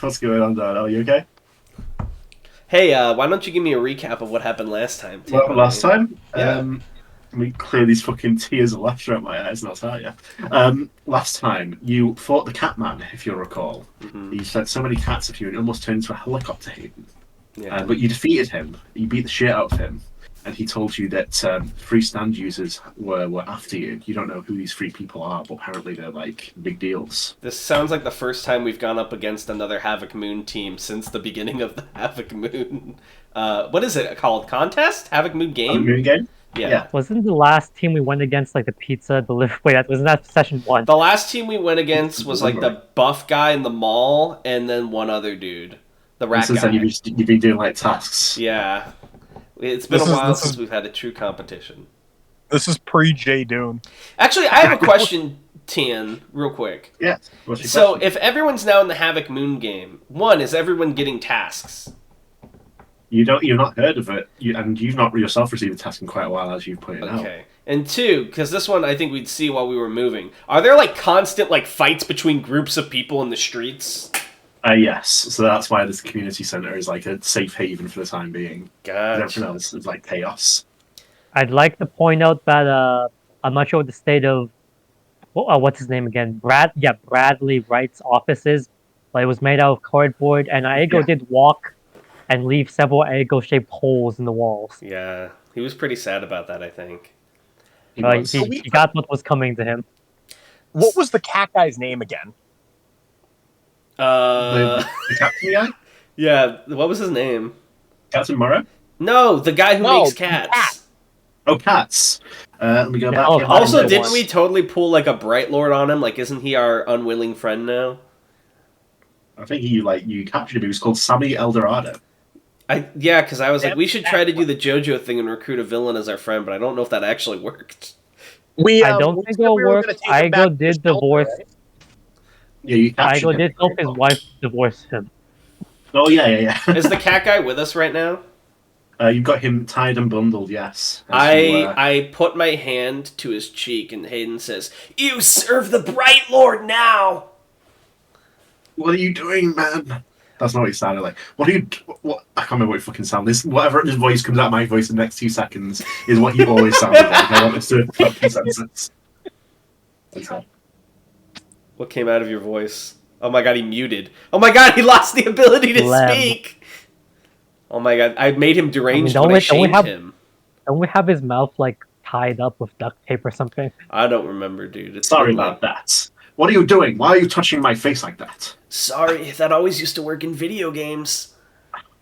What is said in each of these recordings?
What's going on, Darnell? Are you okay? Hey, why don't you give me a recap of what happened last time, Well, last Tanhony? time, Yeah. let me clear these fucking tears of laughter out my eyes, and I'll tell you. Last time, you fought the Catman, if you'll recall. Hmm. He sent so many cats at you, and it almost turned into a helicopter hit. Yeah. But you defeated him. You beat the shit out of him, and he told you that free stand users were after you. You don't know who these free people are, but apparently they're like big deals. This sounds like the first time we've gone up against another Havoc Moon team since the beginning of the Havoc Moon. What is it called? Contest? Havoc Moon On the game? moon game? Yeah. Yeah. Wasn't the last team we went against like the pizza delivery? Wait, wasn't that session one? The last team we went against was like Remember. the buff guy in the mall, and then one other dude, the rat Since guy. then, you've been doing like tasks. Yeah. It's been This a is- while this since is- we've had a true competition. This is pre J Dune. Actually, I have a question, Tan, real quick. Yeah. What's your So, question? if everyone's now in the Havoc Moon game, one, is everyone getting tasks? You've not heard of it, and you've not yourself received a task in quite a while, as you've pointed out. Okay. And two, because this one I think we'd see while we were moving. Are there like constant like fights between groups of people in the streets? Yes, so that's why this community center is like a safe haven for the time being. Gotcha. Everything else is like chaos. I'd like to point out that I'm not sure what the state of what's his name again? Bradley Wright's office is, but it was made out of cardboard, and Aego Yeah. did walk and leave several Aego-shaped holes in the walls. Yeah, he was pretty sad about that, I think. He was. He got what was coming to him. What was the cat guy's name again? The captain guy? Yeah, what was his name? Captain Morrow? No, the guy who No, makes the cats. cat. Oh, Cats. Let me go Yeah, back. oh, in. Also, the didn't one. we totally pull like a Bright Lord on him? Like, isn't he our unwilling friend now? I think you captured him. He was called Sammy Eldorado. Yeah, because I was like, Yep, we should try to do the Jojo thing and recruit a villain as our friend, but I don't know if that actually worked. We, I don't we think said it'll we were work. gonna take him back Aego to did the shelter, divorce. right? Yeah, you captured Aego him. did help his wife divorce him. Oh, yeah. Is the cat guy with us right now? You've got him tied and bundled, yes. As I put my hand to his cheek, and Hayden says, "You serve the Bright Lord now." What are you doing, man? That's not what he sounded like. What are you... What? I can't remember what he fucking sounded. Whatever his voice comes out of my voice in the next 2 seconds is what he always sounded like. I want this to fucking sentence. Okay. What came out of your voice? Oh my god, he muted. Oh my god, he lost the ability to Lem. speak. Oh my god, I made him deranged don't when I we shamed have- him. Don't we have his mouth like tied up with duct tape or something? I don't remember, dude. It's Sorry been, like- about that. What are you doing? Why are you touching my face like that? Sorry, that always used to work in video games.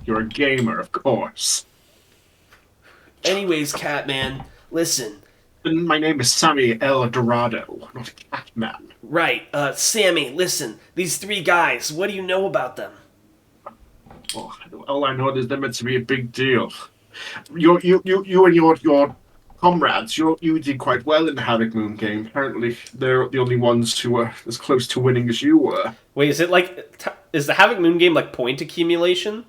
You're a gamer, of course. Anyways, Catman, listen. And my name is Sammy El Dorado, not Catman. Right, Sammy, listen. These three guys, what do you know about them? Oh, all I know is they're meant to be a big deal. You and your comrades, you did quite well in the Havoc Moon game. Apparently, they're the only ones who were as close to winning as you were. Wait, is it like... is the Havoc Moon game like point accumulation?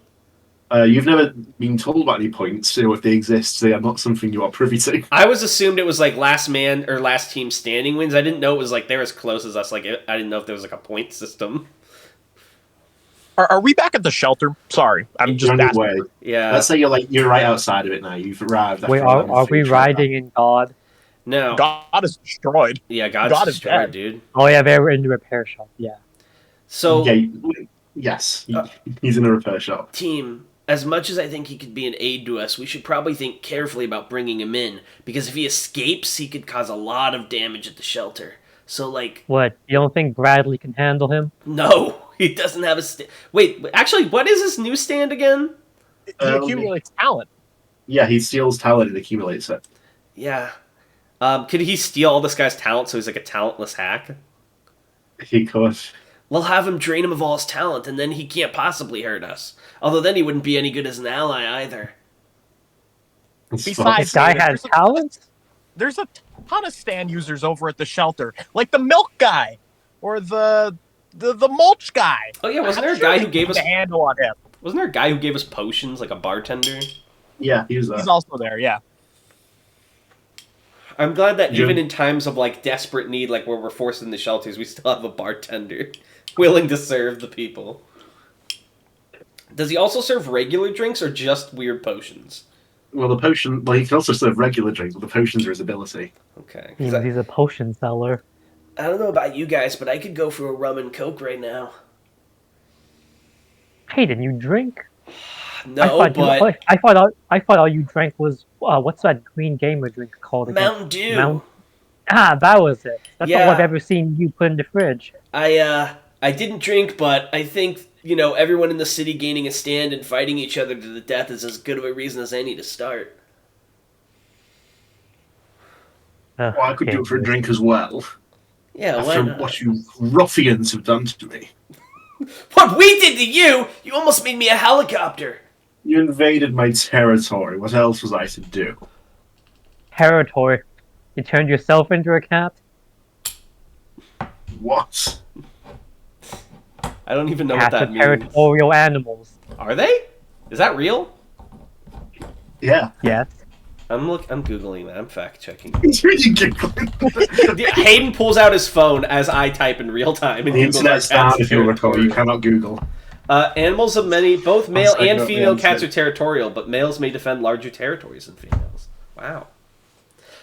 You've never been told about any points, so if they exist, they are not something you are privy to. I was assumed it was like last man or last team standing wins. I didn't know it was like they're as close as us. Like I didn't know if there was like a point system. Are we back at the shelter? Sorry, I'm just On your asking. way. Yeah. Let's say you're right outside of it now. You've arrived. Wait, after all are them we things like riding in God? No. God is destroyed. Yeah, God's God is destroyed, dead. dude. Oh yeah, they were in the repair shop. Yeah. So, that? Yes, he's in a repair shop. team, as much as I think he could be an aid to us, we should probably think carefully about bringing him in. Because if he escapes, he could cause a lot of damage at the shelter. So, like, What? You don't think Bradley can handle him? no, he doesn't have a Wait, actually, what is his new stand again? He accumulates talent. Yeah, he steals talent and accumulates it. Yeah. Could he steal all this guy's talent so he's like a talentless hack? He could. We'll have him drain him of all his talent, and then he can't possibly hurt us. Although then he wouldn't be any good as an ally either. Besides, This guy David, has talent? There's a ton of stand users over at the shelter, like the milk guy or the mulch guy. Oh yeah, wasn't there a I'm sure guy we who gave can us... get a handle on him? Wasn't there a guy who gave us potions, like a bartender? Yeah, he was He's also there. Yeah. I'm glad that Yeah. even in times of like desperate need, like where we're forced into shelters, we still have a bartender willing to serve the people. Does he also serve regular drinks or just weird potions? Well, the potion. Well, he can also serve regular drinks, but the potions are his ability. Okay. He's a potion seller. I don't know about you guys, but I could go for a rum and coke right now. Hey, didn't you drink? No, I thought all you drank was what's that green gamer drink called again? Mountain Dew. That was it. That's all Yeah. I've ever seen you put in the fridge. I didn't drink, but I think, everyone in the city gaining a stand and fighting each other to the death is as good of a reason as any to start. Well, I could do it for a drink as well. Yeah, why After not? what you ruffians have done to me. What we did to you? You almost made me a helicopter. You invaded my territory. What else was I to do? Territory. You turned yourself into a cat? What? I don't even know Cats what that are means. territorial animals. Are they? Is that real? Yeah. Yes. I'm googling that. I'm fact checking. He's really giggling. Hayden pulls out his phone as I type in real time. And The Googles internet's our cats' down, if you recall. You territorial. cannot Google. Animals of many, both male sorry, and no, female yeah, cats sorry. are territorial, but males may defend larger territories than females. Wow.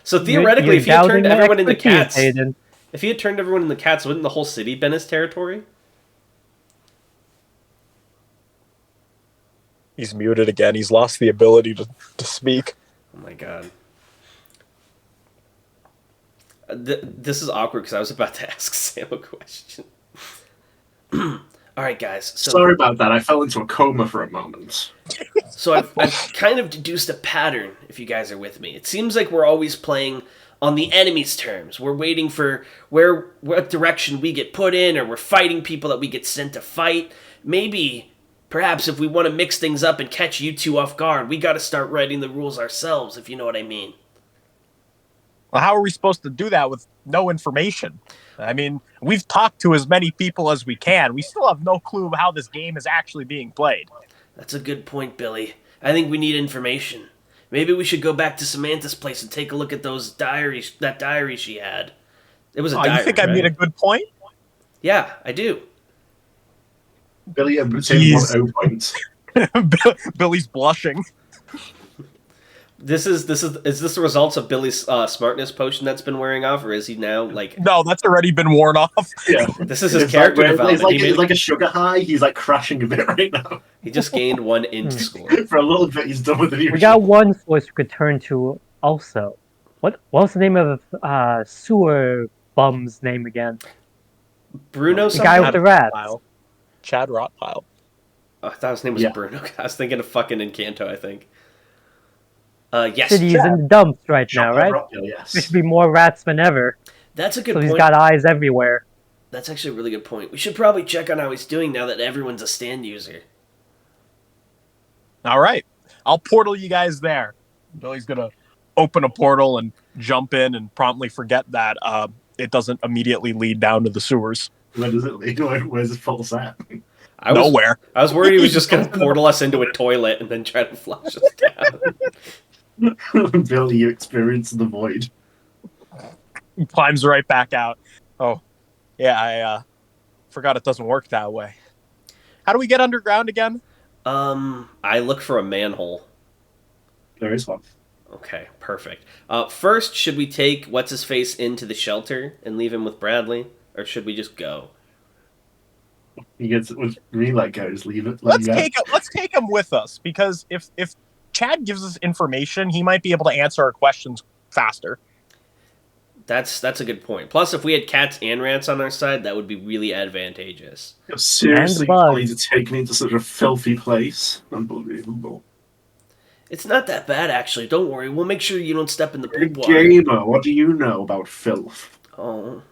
So theoretically, if he had turned everyone into cats, Hayden. if he had turned everyone into cats, wouldn't the whole city been his territory? He's muted again. He's lost the ability to speak. Oh my god. This is awkward because I was about to ask Sam a question. All right, guys. So, Sorry about that. I fell into a coma for a moment. So I've kind of deduced a pattern, if you guys are with me. It seems like we're always playing on the enemy's terms. We're waiting for what direction we get put in, or we're fighting people that we get sent to fight. Maybe, perhaps, if we want to mix things up and catch you two off guard, we got to start writing the rules ourselves, if you know what I mean. Well, how are we supposed to do that with no information? I mean, we've talked to as many people as we can. We still have no clue of how this game is actually being played. That's a good point, Billy. I think we need information. Maybe we should go back to Samantha's place and take a look at those diaries. That diary she had. It was a diary. You think I made a good point? Yeah, I do. Billy, I'm saying 1-0 points. Billy's blushing. Is this the results of Billy's smartness potion that's been wearing off, or is he now like? No, that's already been worn off. Yeah. This is his It's character like, development. it's like a sugar high. He's like crashing a bit right now. He just gained 1 int score. For a little bit, he's done with the new We got one source we could turn to also. What was the name of sewer bum's name again? Bruno. The guy with the rats. Chad Rottpile. Oh, I thought his name was Bruno. I was thinking of fucking Encanto. I think. Yes. City's in the dumps right now, right? Yes. There should be more rats than ever. That's a good So point. he's got eyes everywhere. That's actually a really good point. We should probably check on how he's doing now that everyone's a stand user. All right. I'll portal you guys there. Billy's going to open a portal and jump in and promptly forget that it doesn't immediately lead down to the sewers. Where does it lead? Where's the full set? Nowhere. I was worried he was just going to portal us into a toilet and then try to flush us down. Billy, you experience the void. He climbs right back out. Oh, yeah, I forgot it doesn't work that way. How do we get underground again? I look for a manhole. There is one. Okay, perfect. First, should we take What's-His-Face into the shelter and leave him with Bradley? Or should we just go? He gets me let go. Just leave it. Let's take him with us, because if Chad gives us information, he might be able to answer our questions faster. That's a good point. Plus, if we had cats and rats on our side, that would be really advantageous. You're seriously And bugs. going to take me into such a filthy place? Unbelievable. It's not that bad, actually. Don't worry. We'll make sure you don't step in the You're a poop water. gamer. What do you know about filth? Oh.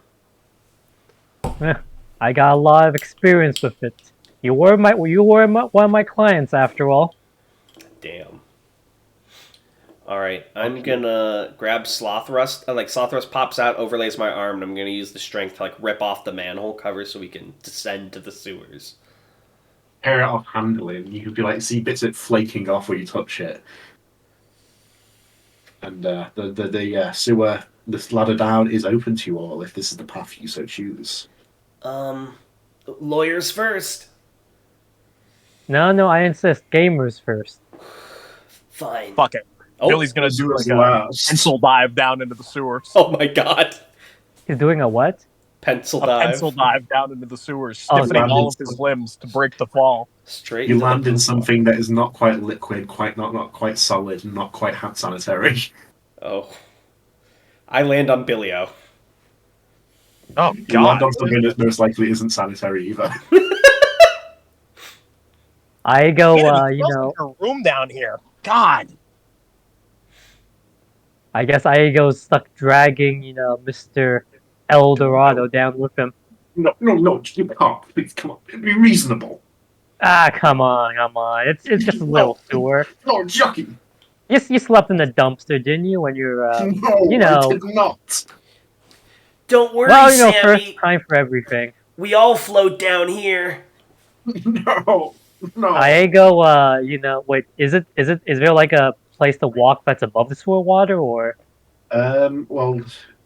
I got a lot of experience with it. You were one of my clients after all. Damn. Alright, I'm gonna grab Sloth Rust. Sloth Rust pops out, overlays my arm, and I'm gonna use the strength to rip off the manhole cover so we can descend to the sewers. Tear it off handily, and you could be see bits of it flaking off where you touch it. And the sewer, this ladder down is open to you all if this is the path you so choose. Lawyers first. No, I insist. Gamers first. Fine. Fuck it. Oh, Billy's gonna do Who's like a last? pencil dive down into the sewers. oh my god. He's doing a what? Pencil A dive. pencil dive down into the sewers, Oh, stiffening all of landed his limbs to break the fall. Straight You into the land in poop something that is not quite liquid, not quite solid, and not quite hand sanitary. Oh. I land on Billio. Oh You land god. on something that most likely isn't sanitary either. I go, Can't even you smell know, like a room down here. God. I guess I go stuck dragging, Mr. El Dorado down with him. No, you can't. Please, come on. Be reasonable. Ah, come on. It's just a little sewer. No, Jockey. You slept in the dumpster, didn't you, when you're, No, you know. I did not. Don't worry, well, Sammy. first time for everything. We all float down here. No. I go, wait, is there like a place to walk that's above the sewer water, or? Well,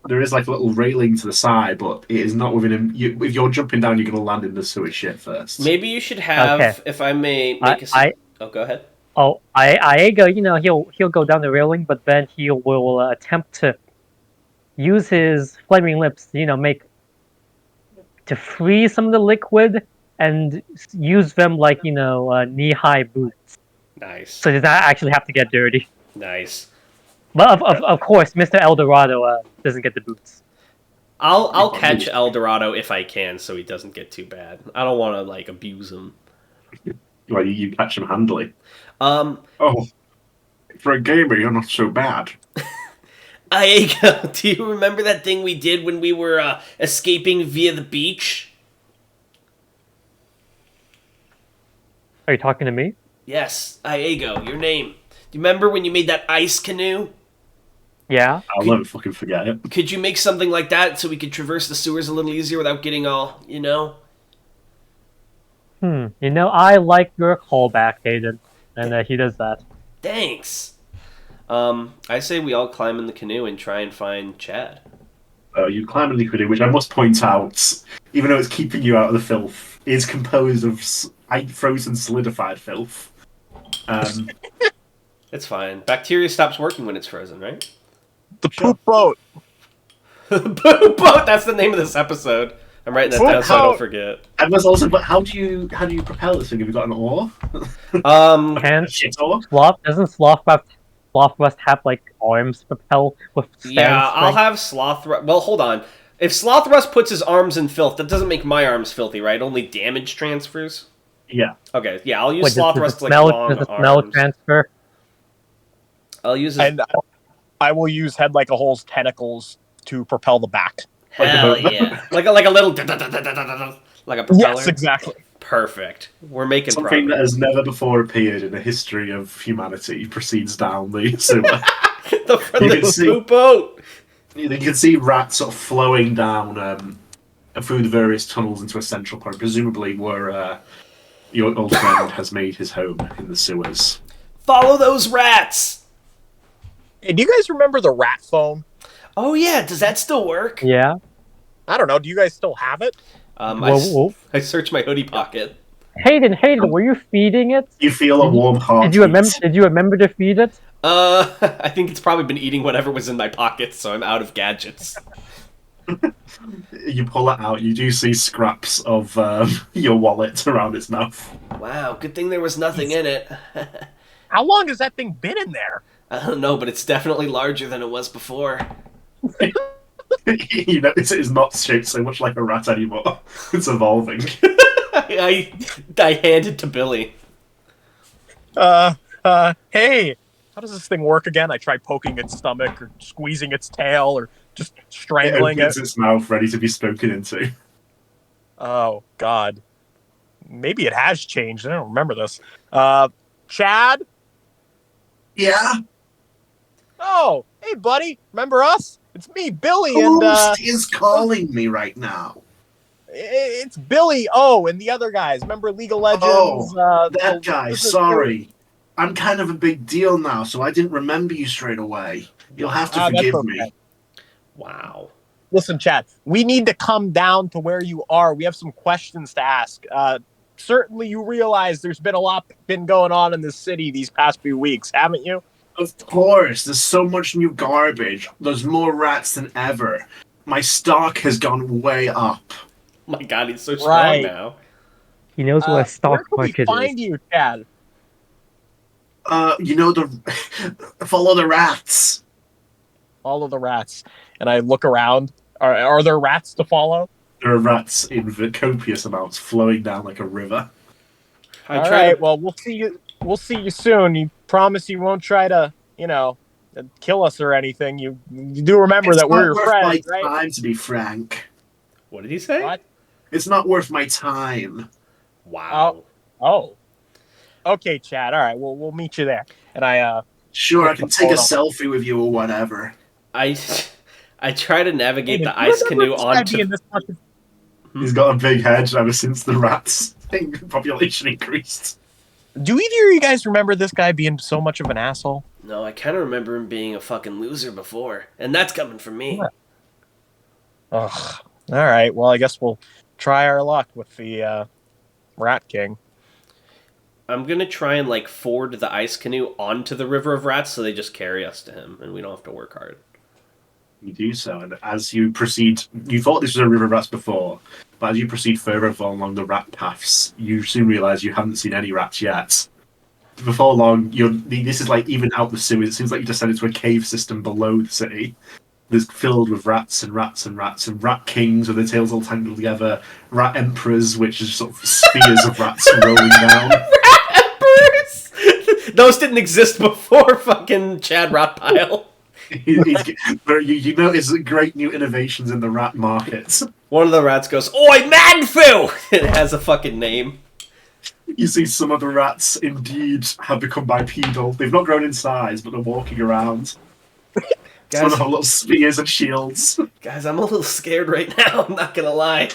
there is like a little railing to the side, but it is not within him. If you're jumping down, you're going to land in the sewer shit first. Maybe you should have, Okay. if I may make a... Oh, go ahead. Oh, I go, he'll go down the railing, but then he will attempt to use his flaming lips, to freeze some of the liquid and use them like, knee-high boots. Nice. So does not actually have to get dirty. Nice. But of course, Mr. El Dorado doesn't get the boots. I'll catch El Dorado if I can, so he doesn't get too bad. I don't want to like abuse him. Well, you catch him handily. Oh, for a gamer, you're not so bad. Aego, do you remember that thing we did when we were escaping via the beach? Are you talking to me? Yes, Aego, your name. Do you remember when you made that ice canoe? Yeah. I'll never fucking forget it. Could you make something like that so we could traverse the sewers a little easier without getting all, I like your callback, Hayden. And he does that. Thanks. I say we all climb in the canoe and try and find Chad. You climb in the canoe, which I must point out, even though it's keeping you out of the filth, is composed of frozen solidified filth. It's fine. Bacteria stops working when it's frozen, right? The poop boat. Poop boat. That's the name of this episode. I'm writing that down so I don't forget. And there's also, but how do you propel this thing? Have you got an oar? Can Shit oar? doesn't Sloth have like arms to propel with stand Yeah, I'll strength? have Sloth. Well, hold on. If Sloth Rust puts his arms in filth, that doesn't make my arms filthy, right? Only damage transfers. Yeah. Okay, yeah, I'll use Wait, Sloth does Rust the like smell, long does the smell arms. transfer? I'll use his... And I will use Head Like a Hole's tentacles to propel the back. Hell yeah. like a little... like a propeller. Yes, exactly. Perfect. We're making Something that progress. has never before appeared in the history of humanity proceeds down the sewer. the see- poop boat. You can see rats sort of flowing down through the various tunnels into a central point, presumably where your old friend has made his home in the sewers. Follow those rats. Hey, do you guys remember the rat phone? Oh yeah, does that still work? Yeah. I don't know. Do you guys still have it? Whoa. I searched my hoodie pocket. Hayden, were you feeding it? You feel a warm heart. Did you remember to feed it? I think it's probably been eating whatever was in my pockets, so I'm out of gadgets. You pull it out. You do see scraps of your wallet around its mouth. Wow, good thing there was nothing in it. How long has that thing been in there? I don't know, but it's definitely larger than it was before. You notice it is not shaped so much like a rat anymore. It's evolving. I hand it to Billy. Hey, how does this thing work again? I try poking its stomach or squeezing its tail or just strangling It opens it. its mouth ready to be spoken into. Oh, God. Maybe it has changed. I don't remember this. Chad? Yeah? Oh, hey, buddy. Remember us? It's me, Billy, Who and is calling me right now? it's Billy. Oh, and the other guys. Remember League of Legends? That guy, sorry. I'm kind of a big deal now, so I didn't remember you straight away. You'll have to That's forgive okay. me. Wow. Listen, Chad, we need to come down to where you are. We have some questions to ask. certainly you realize there's been a lot been going on in this city these past few weeks, haven't you? Of course, there's so much new garbage. There's more rats than ever. My stock has gone way up. Oh my god, he's so strong Right. now. He knows what a Where stock can we market find is. you, Chad? Follow the rats. All of the rats. And I look around. Are there rats to follow? There are rats in copious amounts flowing down like a river. All right. Well, we'll see you. We'll see you soon. You promise you won't try to, kill us or anything. You do remember that we're your friends, my right? time, to be frank. What did he say? What? It's not worth my time. Wow. Oh. Okay, Chad. All right. We'll meet you there. And I Sure, I Click can the take a photo. selfie with you or whatever. I try to navigate Hey, the do you ice remember canoe this guy onto. being this much of- He's got a big head ever since the rats population increased. Do either of you guys remember this guy being so much of an asshole? No, I kind of remember him being a fucking loser before, and that's coming from me. What? Ugh. All right. Well, I guess we'll try our luck with the Rat King. I'm gonna try and ford the ice canoe onto the river of rats, so they just carry us to him, and we don't have to work hard. You do so, and as you proceed, you thought this was a river of rats before, but as you proceed further along the rat paths, you soon realise you haven't seen any rats yet. Before long, this is even out the sewers. It seems like you descended to a cave system below the city. There's filled with rats and rats and rats, and rat kings with their tails all tangled together, rat emperors, which is sort of spheres of rats rolling down. Emperors! Those didn't exist before fucking Chad Rotpile. You notice great new innovations in the rat markets. One of the rats goes, "Oi, Manfu!" It has a fucking name. You see some of the rats indeed have become bipedal. They've not grown in size, but they're walking around. Some of them have little spears and shields. Guys, I'm a little scared right now, I'm not gonna lie.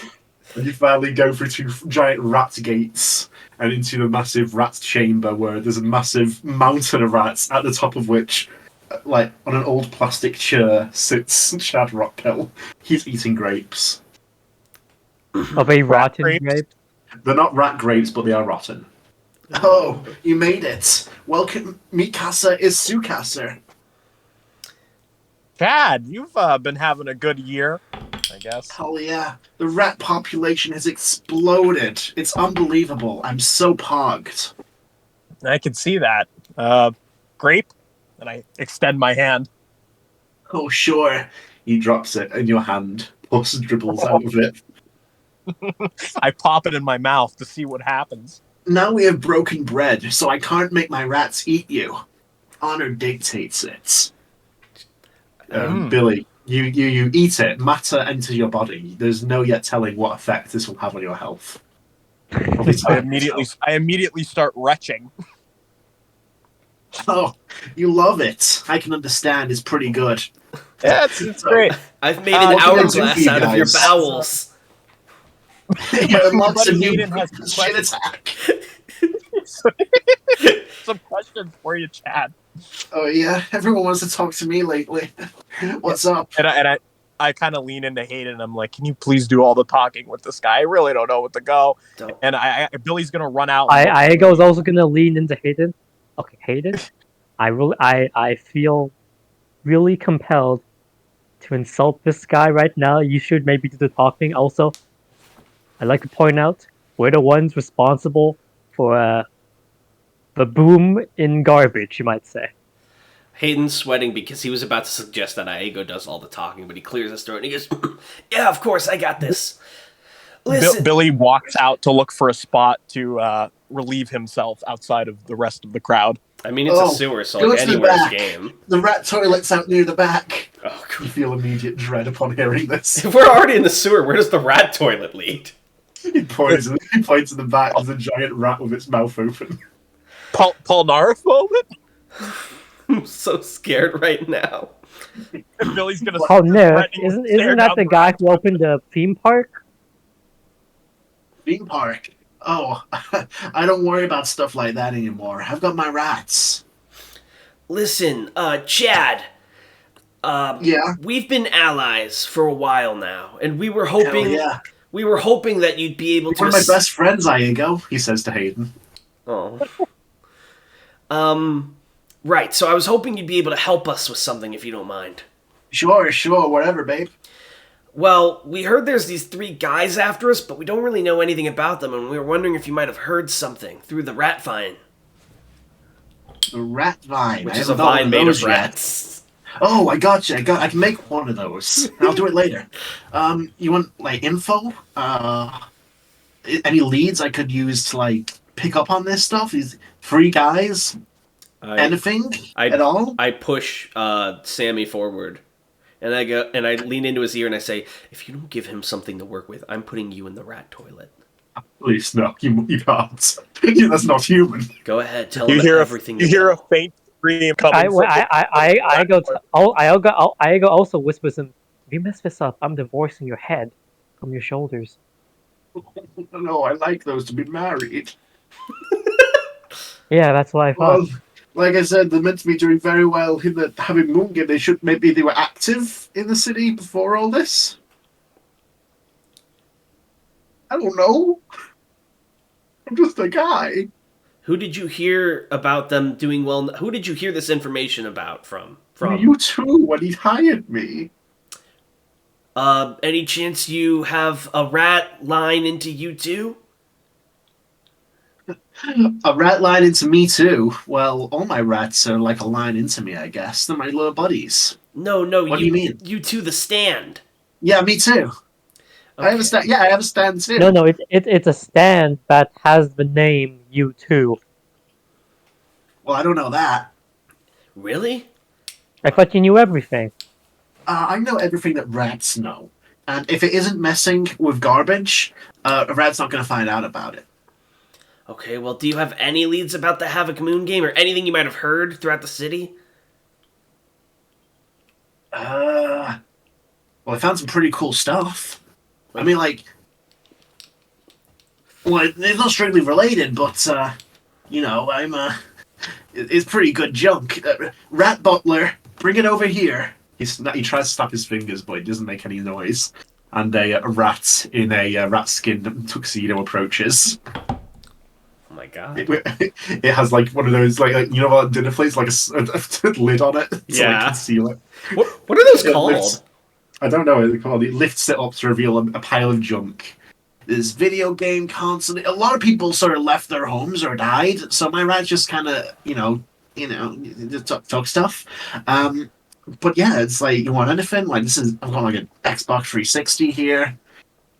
And you finally go through two giant rat gates and into the massive rat chamber where there's a massive mountain of rats, at the top of which, on an old plastic chair, sits Chad Rockpill. He's eating grapes. Of a rotten grapes? grape. They're not rat grapes, but they are rotten. Oh, you made it. Welcome. Mikasa is Sukasa. Chad, you've been having a good year, I guess. Hell yeah. The rat population has exploded. It's unbelievable. I'm so pogged. I can see that. Grape? And I extend my hand. Oh, sure. He drops it in your hand. Pus dribbles out of it. I pop it in my mouth to see what happens. Now we have broken bread, so I can't make my rats eat you. Honor dictates it. Billy, you eat it. Matter enters your body. There's no yet telling what effect this will have on your health. I immediately start retching. Oh, you love it. I can understand. It's pretty good. Yeah, it's great. I've made an what can I do for hourglass you out of your guys? bowels. You unlock some new Hayden has some shit questions. attack. Some questions for you, Chad. Oh yeah, everyone wants to talk to me lately. What's up? And I kind of lean into Hayden and I'm like, can you please do all the talking with this guy? I really don't know what to go. Don't. And Billy's gonna run out. Iago's also gonna lean into Hayden. Okay, Hayden. I feel really compelled to insult this guy right now. You should maybe do the talking. Also, I'd like to point out we're the ones responsible for the boom in garbage, you might say. Hayden's sweating because he was about to suggest that Iago does all the talking, but he clears his throat and he goes, "Yeah, of course, I got this. Listen." Billy walks out to look for a spot to relieve himself outside of the rest of the crowd. I mean, it's a sewer, so go to the anywhere's back. game. The rat toilet's out near the back. Oh, You God. feel immediate dread upon hearing this. If we're already in the sewer, where does the rat toilet lead? He points to the back. There's a giant rat with its mouth open. Polnareff moment. I'm so scared right now. And Billy's gonna. Oh no! threatening Isn't stare that down the guy who opened the theme park? Theme park. Oh, I don't worry about stuff like that anymore. I've got my rats. Listen, Chad. Yeah. We've been allies for a while now, and we were hoping Hell yeah. We were hoping that you'd be able to. One of my best friends, Iago, he says to Hayden. Oh. Right. So I was hoping you'd be able to help us with something, if you don't mind. Sure, whatever, babe. Well, we heard there's these 3 guys after us, but we don't really know anything about them, and we were wondering if you might have heard something through the rat vine. The rat vine. Which is a vine made of rats. Oh, I got you. I can make one of those. I'll do it later. You want, like, info? Any leads I could use to, like, pick up on this stuff? These 3 guys? Anything at all? I push Sammy forward. And I lean into his ear and I say, if you don't give him something to work with, I'm putting you in the rat toilet. Please, no, you can't. That's not human. Go ahead, tell him everything. You hear a faint scream coming. Iago also whispers him, if you mess this up, I'm divorcing your head from your shoulders. No, I like those to be married. Yeah, that's what I thought. Well, like I said, they're meant to be doing very well in the Havoc Moon game. Maybe they were active in the city before all this. I don't know. I'm just a guy. Who did you hear about them doing well? Who did you hear this information about from? You too, when he hired me. Any chance you have a rat line into you too? A rat line into me too? Well, all my rats are like a line into me, I guess. They're my little buddies. No, what do you mean? You two, the stand. Yeah, me too. Okay. I have a stand. Yeah, I have a stand too. No, it's a stand that has the name U2. Well, I don't know that. Really? I thought you knew everything. I know everything that rats know. And if it isn't messing with garbage, a rat's not going to find out about it. Okay, well, do you have any leads about the Havoc Moon game or anything you might have heard throughout the city? Well, I found some pretty cool stuff. I mean, like, well, it's not strictly related, but, it's pretty good junk. Rat Butler, bring it over here. He tries to snap his fingers, but it doesn't make any noise. And a rat in a rat skin tuxedo approaches. Oh my god. It has, like, one of those, like you know what dinner plates, like a lid on it to like, conceal it. What are those called? I don't know what they're called. It lifts it up to reveal a pile of junk. There's video game console. A lot of people sort of left their homes or died, so my rat just kind of, talk stuff. But yeah, it's like, you want anything? Like, I've got like an Xbox 360 here.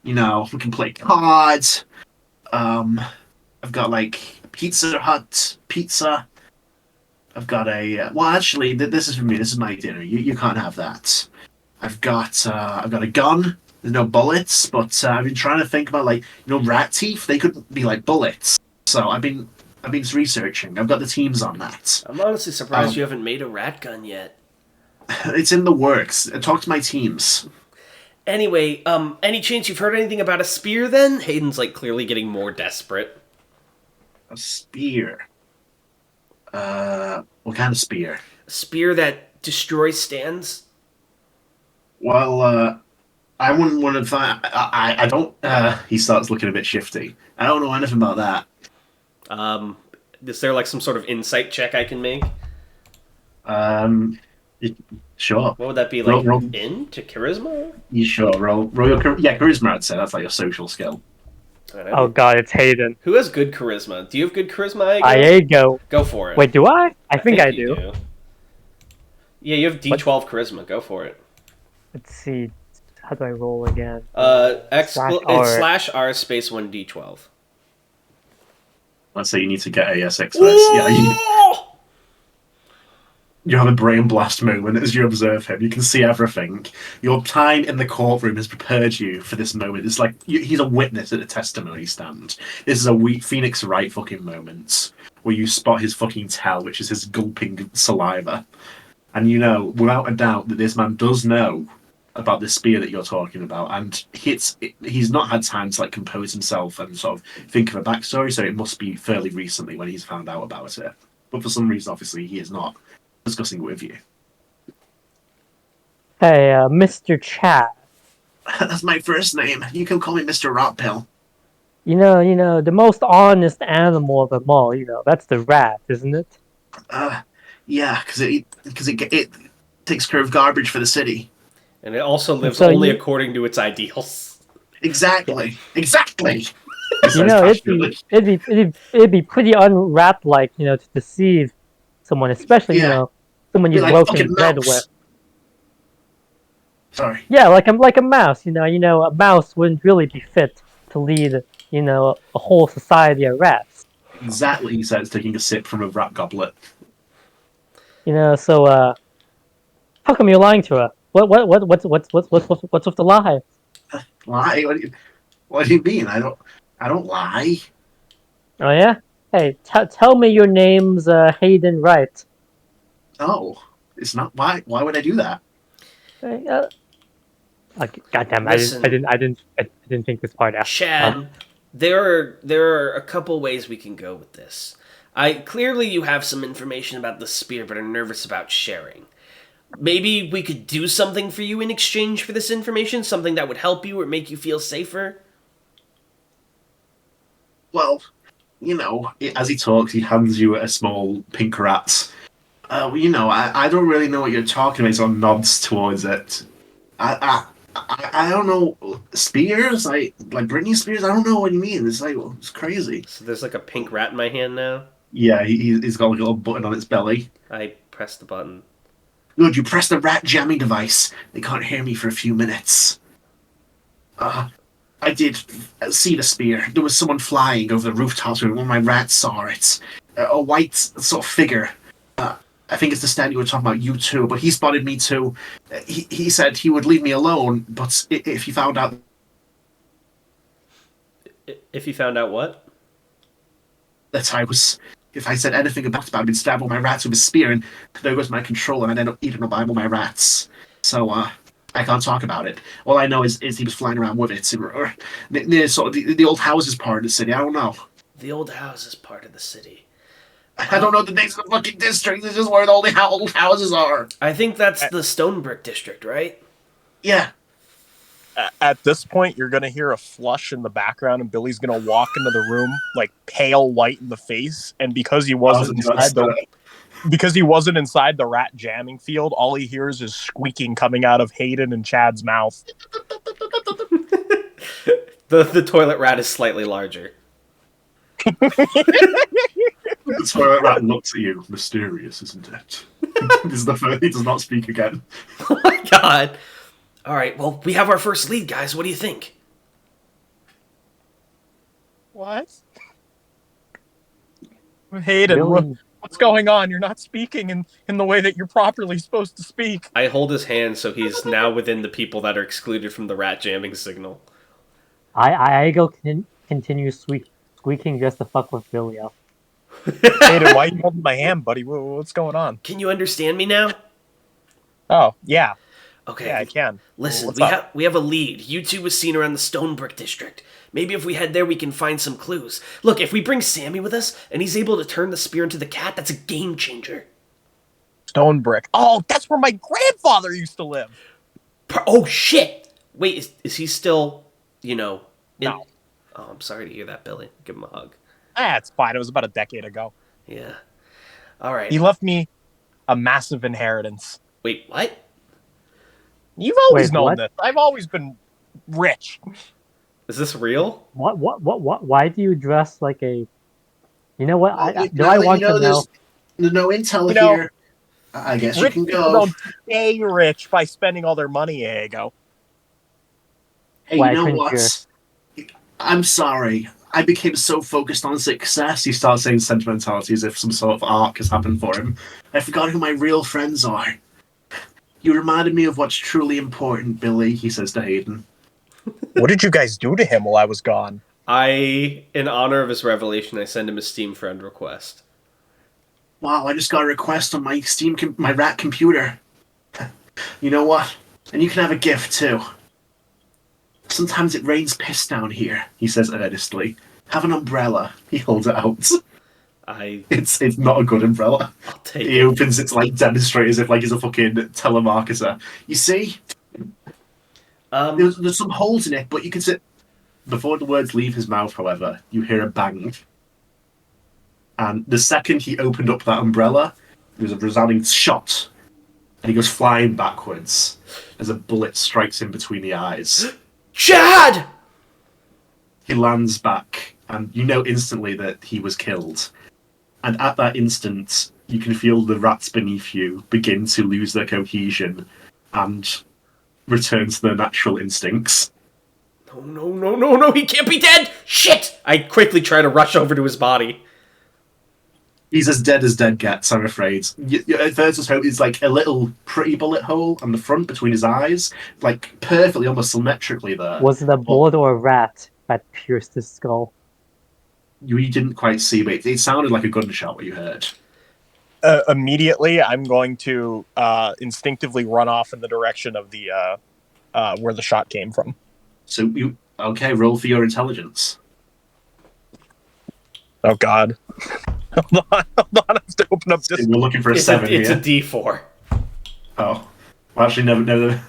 We can play cards. I've got like Pizza Hut pizza. I've got actually, this is for me. This is my dinner. You can't have that. I've got a gun. There's no bullets, but I've been trying to think about, like, rat teeth. They could be like bullets. So I've been researching. I've got the teams on that. I'm honestly surprised you haven't made a rat gun yet. It's in the works. Talk to my teams. Anyway, any chance you've heard anything about a spear then? Hayden's, like, clearly getting more desperate. A spear? What kind of spear? A spear that destroys stands? Well, I wouldn't want to find... I don't... he starts looking a bit shifty. I don't know anything about that. Is there, like, some sort of insight check I can make? Sure. What would that be, like, roll. to charisma? You sure? Roll your charisma, I'd say. That's like your social skill. Oh god, it's Hayden. Who has good charisma? Do you have good charisma, Iago? Iago. Go for it. Wait, do I? I think I do. Yeah, you have D12 charisma. Go for it. Let's see. How do I roll again? Slash R space 1D12. Let's say you need to get a success. Yeah, you have a brain blast moment as you observe him. You can see everything. Your time in the courtroom has prepared you for this moment. It's like he's a witness at a testimony stand. This is a Phoenix Wright fucking moment where you spot his fucking tail, which is his gulping saliva. And you know, without a doubt, that this man does know about the spear that you're talking about, and he's not had time to, like, compose himself and sort of think of a backstory, so it must be fairly recently when he's found out about it. But for some reason, obviously, he is not discussing it with you. Hey, Mr. Chad, That's my first name. You can call me Mr. Rotpill. You know, the most honest animal of them all. That's the rat, isn't it? Yeah, because it takes care of garbage for the city. And it also lives so only you- according to its ideals. Exactly. Exactly. He You says know, passionately. it'd be pretty unrat-like, to deceive someone, especially Yeah. someone Be you've like woken in fucking bed mouse. with. Sorry. Yeah, like a mouse. A mouse wouldn't really be fit to lead, a whole society of rats. Exactly, he says, taking a sip from a rat goblet. So how come you're lying to her? What's with the lie? Lie? What do you mean? I don't lie. Oh yeah. Hey, tell me your name's Hayden Wright. No, it's not. Why would I do that? Uh, goddamn! Listen. I didn't think this part out. Chad, there are a couple ways we can go with this. Clearly you have some information about the spear, but are nervous about sharing. Maybe we could do something for you in exchange for this information, something that would help you or make you feel safer. Well, as he talks, he hands you a small pink rat. I don't really know what you're talking about. So nods towards it. I don't know Spears, like Britney Spears. I don't know what you mean. It's crazy. So there's like a pink rat in my hand now. Yeah, he's got like a little button on its belly. I press the button. Good, you press the rat jamming device. They can't hear me for a few minutes. I did see the spear. There was someone flying over the rooftops when one of my rats saw it. A white sort of figure. I think it's the stand you were talking about, you too, but he spotted me too. He said he would leave me alone, but if he found out... If you found out what? that if I said anything about I'd been stabbed with my rats with a spear, and there goes my control, and I'd end up eating up all my rats. So, I can't talk about it. All I know is he was flying around with it, or near sort of the old houses part of the city. I don't know. The old house is part of the city. I don't know the names of the fucking district. This is where all the old houses are. I think that's the Stone Brick District, right? Yeah. At this point, you're going to hear a flush in the background, and Billy's going to walk into the room, like, pale white in the face, and because he wasn't inside the rat jamming field, all he hears is squeaking coming out of Hayden and Chad's mouth. The toilet rat is slightly larger. The toilet rat looks at you. Mysterious, isn't it? He does not speak again. Oh my god. Alright, well, we have our first lead, guys. What do you think? What? Hayden, Really? what's going on? You're not speaking in the way that you're properly supposed to speak. I hold his hand so he's now within the people that are excluded from the rat jamming signal. I go continue squeaking just to fuck with Billy up. Hayden, why are you holding my hand, buddy? What's going on? Can you understand me now? Oh, yeah. Okay. Yeah, I can. Listen, What's up? we have a lead. You two was seen around the Stone Brick District. Maybe if we head there, we can find some clues. Look, if we bring Sammy with us, and he's able to turn the spear into the cat, that's a game changer. Stone Brick. Oh, that's where my grandfather used to live. Oh, shit! Wait, is he still, No. Oh, I'm sorry to hear that, Billy. Give him a hug. It's fine. It was about a decade ago. Yeah. All right. He left me a massive inheritance. Wait, what? You've always Wait, known what? this. I've always been rich. Is this real? What? Why do you dress like a? You know what? I Now that want to know. There's no intel here. I guess you Rich can people go. don't stay rich by spending all their money, Ego. Hey, Why you know couldn't what? I'm sorry. I became so focused on success, he starts saying sentimentality as if some sort of arc has happened for him. I forgot who my real friends are. You reminded me of what's truly important, Billy, he says to Hayden. What did you guys do to him while I was gone? In honor of his revelation, I send him a Steam friend request. Wow, I just got a request on my my rat computer. You know what? And you can have a gift too. Sometimes it rains piss down here, he says earnestly. Have an umbrella. He holds it out. It's not a good umbrella. I'll take He it. opens it to demonstrate as if he's a fucking telemarketer. You see? There's some holes in it, but you can see... Before the words leave his mouth, however, you hear a bang. And the second he opened up that umbrella, there was a resounding shot. And he goes flying backwards as a bullet strikes him between the eyes. Chad! He lands back, and you know instantly that he was killed. And at that instant, you can feel the rats beneath you begin to lose their cohesion and return to their natural instincts. No, he can't be dead! Shit! I quickly try to rush over to his body. He's as dead gets, I'm afraid. At first, his hope is like a little pretty bullet hole on the front between his eyes, like perfectly, almost symmetrically there. Was it a bullet or a rat that pierced his skull? You didn't quite see, but it sounded like a gunshot, what you heard. Immediately, I'm going to instinctively run off in the direction of the where the shot came from. So roll for your intelligence. Oh God! Hold on! I have to open up this. We're looking for a 7 It's here. a D4. Oh, well, actually, never.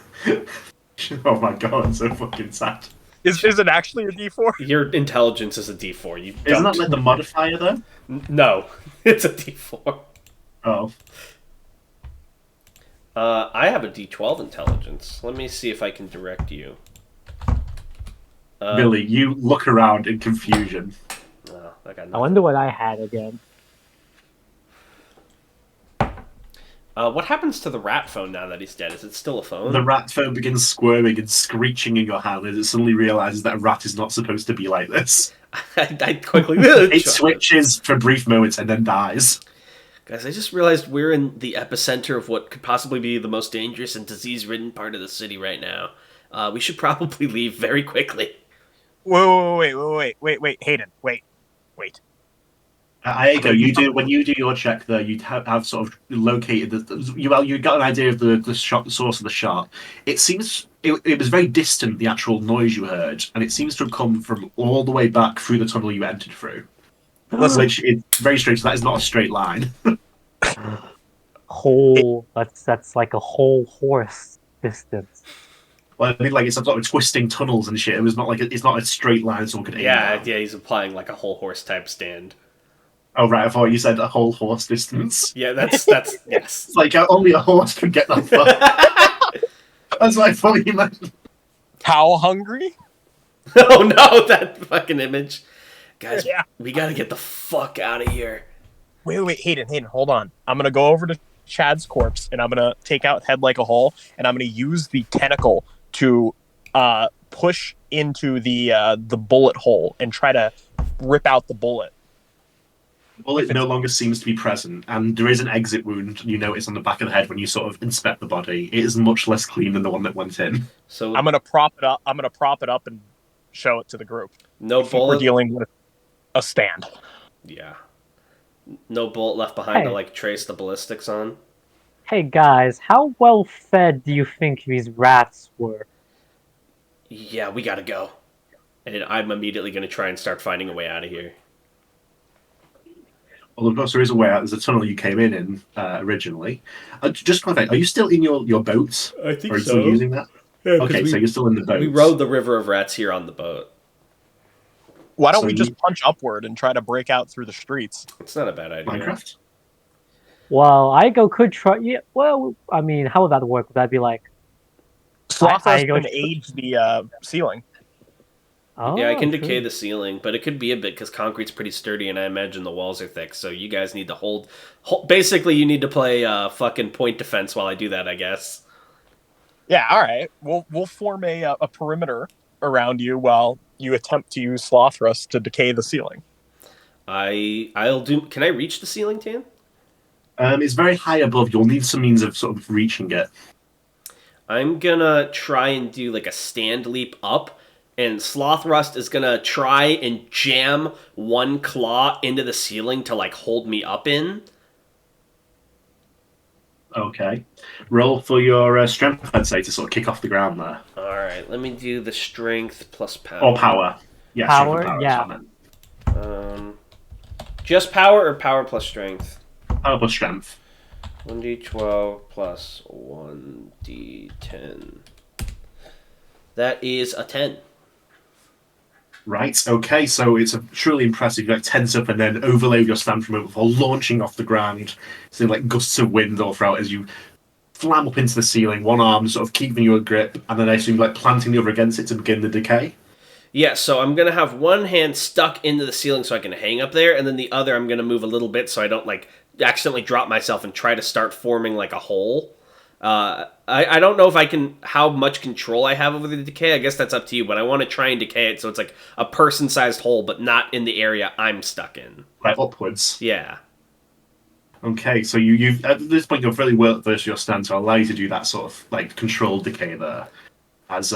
Oh my God, I'm so fucking sad. Is it actually a D4? Your intelligence is a D4. You Isn't don't. that like the modifier though? No, it's a D4. Oh, I have a D12 intelligence. Let me see if I can direct you. Billy, you look around in confusion. Oh, I got I nothing. wonder what I had again. What happens to the rat phone now that he's dead? Is it still a phone? The rat phone begins squirming and screeching in your hand as it suddenly realizes that a rat is not supposed to be like this. I quickly... It switches for brief moments and then dies. Guys, I just realized we're in the epicenter of what could possibly be the most dangerous and disease-ridden part of the city right now. We should probably leave very quickly. Wait, Hayden, wait. Aego, when you do your check there, you have sort of located you got an idea of the source of the shot. It seems it was very distant, the actual noise you heard, and it seems to have come from all the way back through the tunnel you entered through. Which is very strange. That is not a straight line. That's like a whole horse distance. Well, I mean, like it's sort of twisting tunnels and shit. It was not like it's not a straight line someone could aim down. Yeah, he's applying like a whole horse type stand. Oh right, I thought you said a whole horse distance. Yeah, that's yes. It's like only a horse can get that far. That's what I thought you meant. How hungry? Oh no, that fucking image. Guys, Yeah. we gotta get the fuck out of here. Wait, Hayden, hold on. I'm gonna go over to Chad's corpse and I'm gonna take out Head Like a Hole and I'm gonna use the tentacle to push into the bullet hole and try to rip out the bullet. The bullet no longer seems to be present, and there is an exit wound you notice on the back of the head when you sort of inspect the body. It is much less clean than the one that went in. So I'm gonna prop it up and show it to the group. no I think bullet. we're dealing with a stand. Yeah. No bullet left behind to Hey. like trace the ballistics on. Hey guys, how well fed do you think these rats were? Yeah, we gotta go. And I'm immediately gonna try and start finding a way out of here. Well, of course, there is a way out. There's a tunnel you came in originally. Just one thing, are you still in your boat? I think Or are you still using that? Okay, so you're still in the boat. We rode the river of rats here on the boat. Why don't So we just punch upward and try to break out through the streets? It's not a bad idea. Minecraft? Well, Igo could try. Yeah, well, I mean, how would that work? Would that be like, Slothos I go can to- age the ceiling. oh, Yeah, I can true. decay the ceiling, but it could be a bit because concrete's pretty sturdy, and I imagine the walls are thick. So you guys need to hold. Basically, you need to play fucking point defense while I do that, I guess. Yeah, all right. We'll form a perimeter around you while you attempt to use Slothrust to decay the ceiling. I'll do. Can I reach the ceiling, Tan? It's very high above. You'll need some means of sort of reaching it. I'm gonna try and do like a stand leap up, and Slothrust is gonna try and jam one claw into the ceiling to like hold me up in. Okay. Roll for your strength, I'd say, to sort of kick off the ground there. All right, let me do the strength plus power. Or power. Yeah, Power, strength and yeah. that's what I meant. Just power or power plus strength? Power plus strength. 1d12 plus 1d10. That is a 10. Right, okay, so it's a truly impressive. You like tense up and then overlay your stand from it before launching off the ground. So like gusts of wind all throughout as you flam up into the ceiling, one arm sort of keeping your grip, and then I assume like planting the other against it to begin the decay. Yeah, so I'm going to have one hand stuck into the ceiling so I can hang up there, and then the other I'm going to move a little bit so I don't like accidentally drop myself and try to start forming like a hole. I don't know if I can, how much control I have over the decay. I guess that's up to you, but I want to try and decay it so it's like a person-sized hole, but not in the area I'm stuck in. Right, upwards. Yeah. Okay, so you've at this point you're fairly well versed your stand to allow you to do that sort of like controlled decay there. As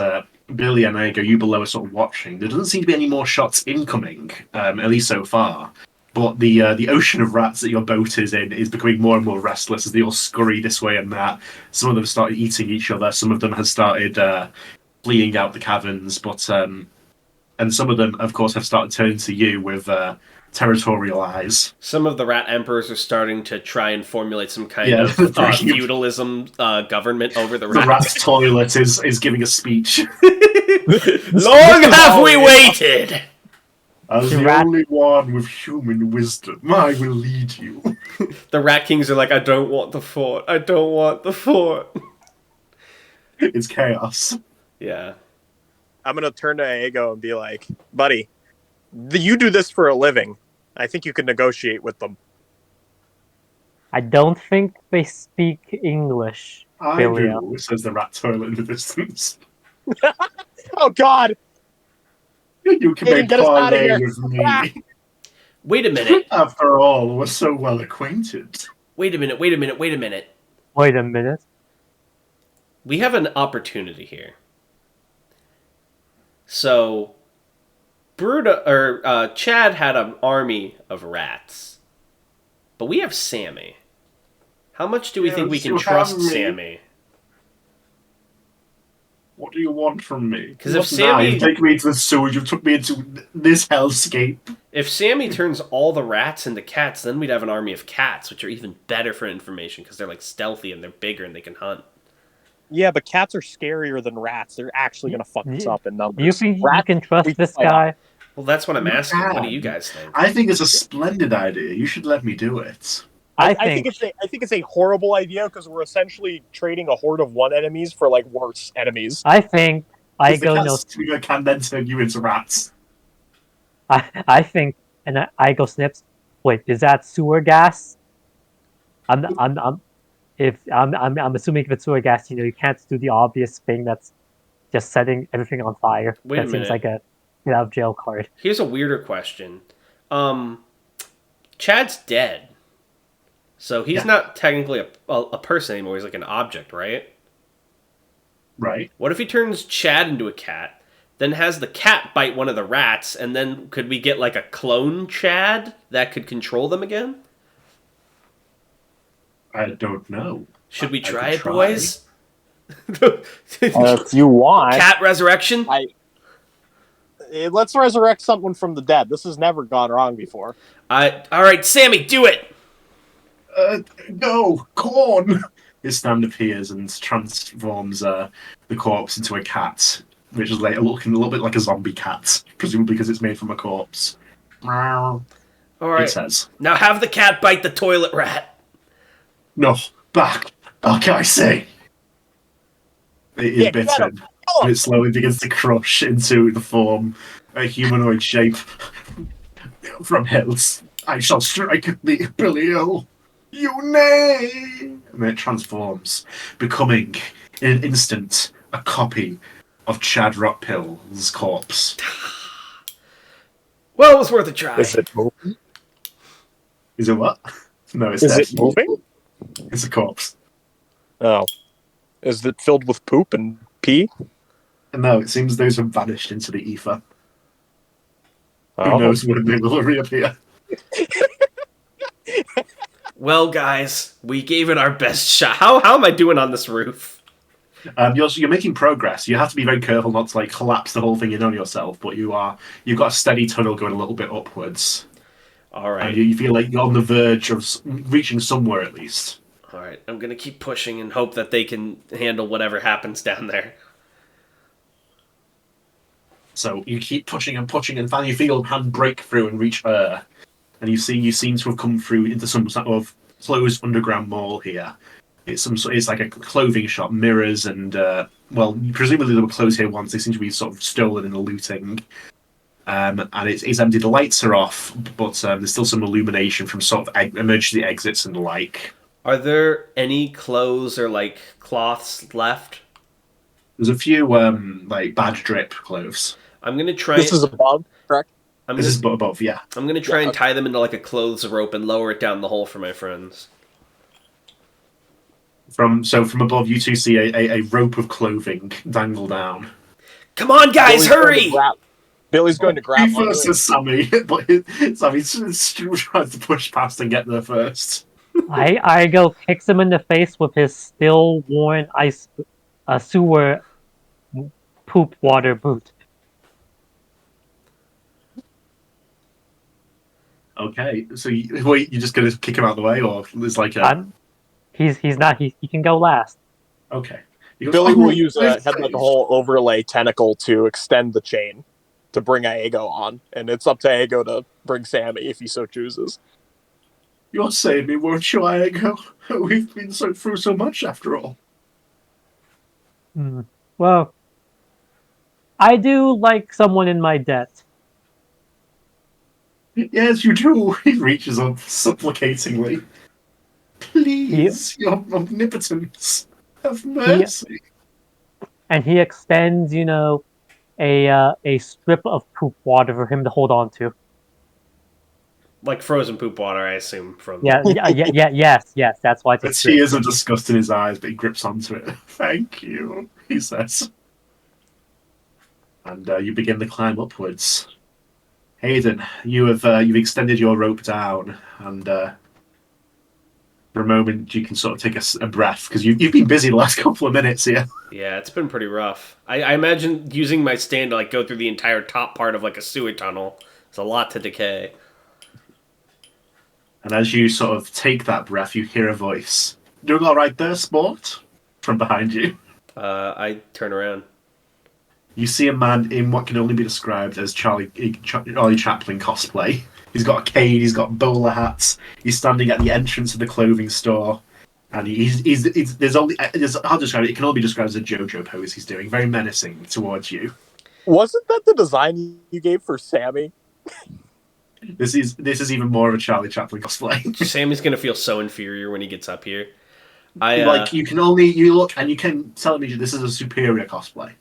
Billy and Ego, you below are sort of watching. There doesn't seem to be any more shots incoming, at least so far. But the ocean of rats that your boat is in is becoming more and more restless as they all scurry this way and that. Some of them started eating each other. Some of them have started fleeing out the caverns. But and some of them, of course, have started turning to you with territorial eyes. Some of the rat emperors are starting to try and formulate some kind Yeah, of feudalism government over the The rats. rat's toilet is giving a speech. Long have we waited! As the only one with human wisdom, I will lead you. The rat kings are like, I don't want the fort. I don't want the fort. It's chaos. Yeah. I'm gonna turn to Ego and be like, buddy, you do this for a living. I think you could negotiate with them. I don't think they speak English. I Billy. do, says the rat toilet in the distance. Oh God! You can Hey, make get us outta parlay here. with me. Wait a minute. After all, we're so well acquainted. Wait a minute. Wait a minute. We have an opportunity here. So, Chad had an army of rats. But we have Sammy. How much do we think we can you trust have me. Sammy? What do you want from me? Because if What now? Sammy, You take me into the sewers, you took me into this hellscape. if Sammy turns all the rats into cats, then we'd have an army of cats, which are even better for information because they're like stealthy and they're bigger and they can hunt. Yeah, but cats are scarier than rats. They're actually gonna fuck us up in numbers. You think you Rats, can trust we this fight guy? Well, that's what I'm asking. What do can. you guys think? I think it's a splendid idea. You should let me do it. I I think it's a horrible idea because we're essentially trading a horde of one enemies for like worse enemies. I think Because the Igo cats knows. can then turn you into rats. I think, and Igo snips. Wait, is that sewer gas? I'm assuming if it's sewer gas, you can't do the obvious thing that's just setting everything on fire. Wait a that seems minute. like a get out of jail card. Here's a weirder question. Chad's dead. So he's not technically a person anymore. He's like an object, right? Right. What if he turns Chad into a cat, then has the cat bite one of the rats, and then could we get like a clone Chad that could control them again? I don't know. Should we I try could it, try. boys? If you want, Cat resurrection? let's resurrect someone from the dead. This has never gone wrong before. All right, Sammy, do it! No, corn! His stand appears and transforms the corpse into a cat, which is like looking a little bit like a zombie cat, presumably because it's made from a corpse. Meow. All It right, says. now have the cat bite the toilet rat. No, back, I say. It is Yeah, get bitten, him. and it slowly begins to crush into the form, a humanoid shape from hills. I shall strike thee, Belial. You nay! And then it transforms, becoming, in an instant, a copy of Chad Rockpill's corpse. Well, it was worth a try. Is it moving? Is it what? No, it's Is dead. it moving? It's a corpse. Oh, is it filled with poop and pee? No, it seems those have vanished into the ether. Who Oh. knows when they will reappear? Well, guys, we gave it our best shot. How am I doing on this roof? You're making progress. You have to be very careful not to collapse the whole thing in on yourself, but you've got a steady tunnel going a little bit upwards. All right. And you feel like you're on the verge of reaching somewhere at least. All right, I'm going to keep pushing and hope that they can handle whatever happens down there. So you keep pushing and pushing, and finally you feel your hand break through and reach her. And you seem to have come through into some sort of closed underground mall here. It's like a clothing shop, mirrors, and well, presumably they were closed here once. They seem to be sort of stolen in the looting. And it's empty. The lights are off, but there's still some illumination from sort of emergency exits and the like. Are there any clothes or like cloths left? There's a few like badge drip clothes. I'm gonna try. This is above, correct? This is above, yeah. I'm gonna try and tie them into like a clothes rope and lower it down the hole for my friends. From above, you two see a rope of clothing dangle down. Come on, guys, hurry! Billy's going to grab He first is Sammy, but Sammy tries to push past and get there first. I go kicks him in the face with his still worn sewer poop water boot. Okay, so you're just gonna kick him out of the way, or there's like a... He's not. He can go last. Okay. Billy will use a head like a whole overlay tentacle to extend the chain to bring Aego on, and it's up to Aego to bring Sammy if he so chooses. You'll save me, won't you, Aego? We've been through so much after all. Well, I do like someone in my debt. Yes, you do. He reaches up supplicatingly. Please, your omnipotence, have mercy. And he extends, a strip of poop water for him to hold on to. Like frozen poop water, I assume. Yes. That's why. The tears of disgust in his eyes, but he grips onto it. Thank you, he says. And you begin to climb upwards. Hayden, you've extended your rope down, and for a moment you can sort of take a breath because you've been busy the last couple of minutes here. Yeah, it's been pretty rough. I imagine using my stand to like go through the entire top part of like a sewer tunnel. It's a lot to decay. And as you sort of take that breath, you hear a voice. Doing all right there, sport? From behind you. I turn around. You see a man in what can only be described as Charlie Chaplin cosplay. He's got a cane, he's got bowler hats, he's standing at the entrance of the clothing store, and I'll describe it, it can only be described as a Jojo pose he's doing, very menacing towards you. Wasn't that the design you gave for Sammy? This is even more of a Charlie Chaplin cosplay. Sammy's gonna feel so inferior when he gets up here. You look and you can tell me this is a superior cosplay.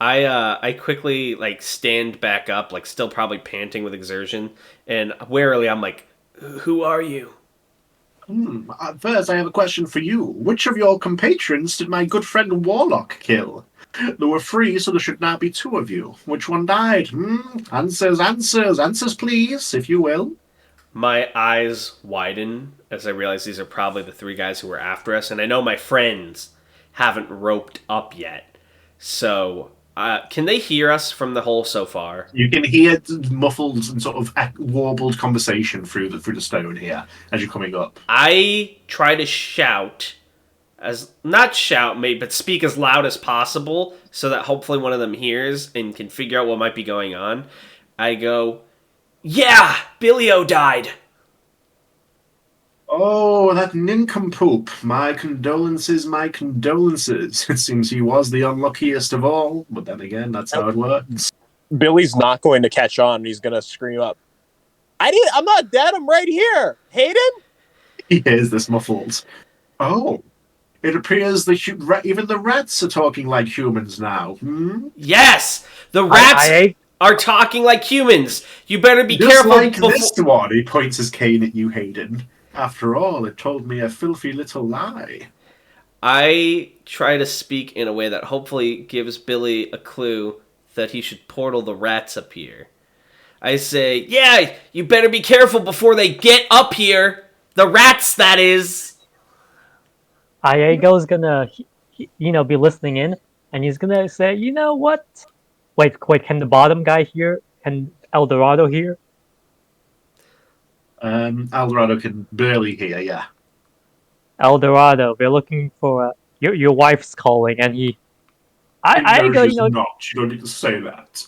I quickly like stand back up, like still probably panting with exertion, and warily I'm like, "Who are you?" First, I have a question for you. Which of your compatriots did my good friend Warlock kill? There were 3, so there should now be 2 of you. Which one died? Answers, please, if you will. My eyes widen as I realize these are probably the 3 guys who were after us, and I know my friends haven't roped up yet. So, can they hear us from the hole so far? You can hear muffled and sort of warbled conversation through the stone here as you're coming up. I try to shout, but speak as loud as possible so that hopefully one of them hears and can figure out what might be going on. I go, "Yeah, Billy-O died." Oh, that nincompoop. My condolences. It seems he was the unluckiest of all, but then again, that's how it works. Billy's not going to catch on. He's going to scream up, I'm not dead, I'm right here. Hayden? He hears this muffled. Oh, it appears even the rats are talking like humans now. Yes! The rats are talking like humans. You better be careful. Just like this one, he points his cane at you, Hayden. After all, it told me a filthy little lie. I try to speak in a way that hopefully gives Billy a clue that he should portal the rats up here. I say, "Yeah, you better be careful before they get up here. The rats, that is." Aego's gonna, be listening in, and he's gonna say, "You know what? Wait, can the bottom guy hear? Can Eldorado hear?" Eldorado can barely hear, yeah. Eldorado, we're looking for your wife's calling, and he. Not. You don't need to say that.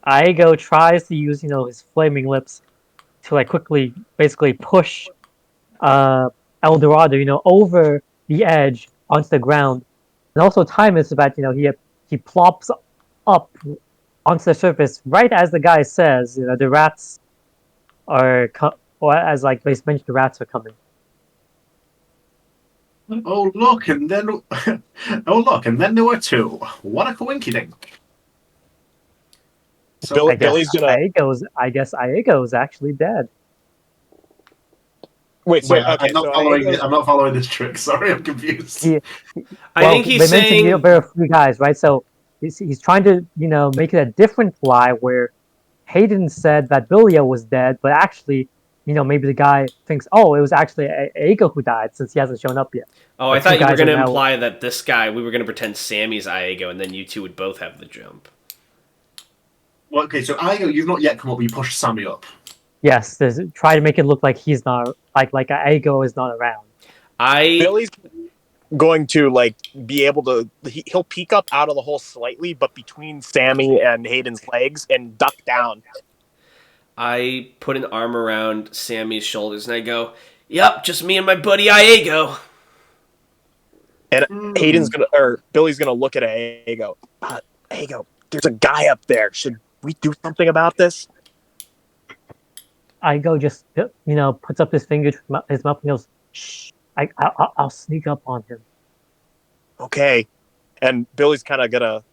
Aego tries to use, his flaming lips to like quickly, basically push El Dorado, over the edge onto the ground, and also time it so that he plops up onto the surface right as the guy says, the rats or as like they mentioned, the rats are coming. Oh look, and then oh look, and then there were two. What a coinkydink. So Billy's gonna I guess Aego's actually dead. wait. So wait, okay, I'm not so following. Aego's- I'm not following this trick. Sorry, I'm confused. I think he's they saying mentioned there are three guys, right? So he's trying to make it a different lie where Hayden said that Billio was dead, but actually maybe the guy thinks, oh, it was actually Aego who died since he hasn't shown up yet. Oh, I thought you were going to imply that this guy, we were going to pretend Sammy's Aego, and then you two would both have the jump. Well, okay, so Aego, you've not yet come up. But you push Sammy up. Yes, try to make it look like he's not like Aego is not around. Billy's going to like be able to. He'll peek up out of the hole slightly, but between Sammy and Hayden's legs, and duck down. I put an arm around Sammy's shoulders and I go, "Yep, just me and my buddy Aego." And Billy's gonna look at Aego. Aego, there's a guy up there. Should we do something about this? Aego just puts up his finger to his mouth and goes, "Shh, I'll sneak up on him." Okay. And Billy's kind of gonna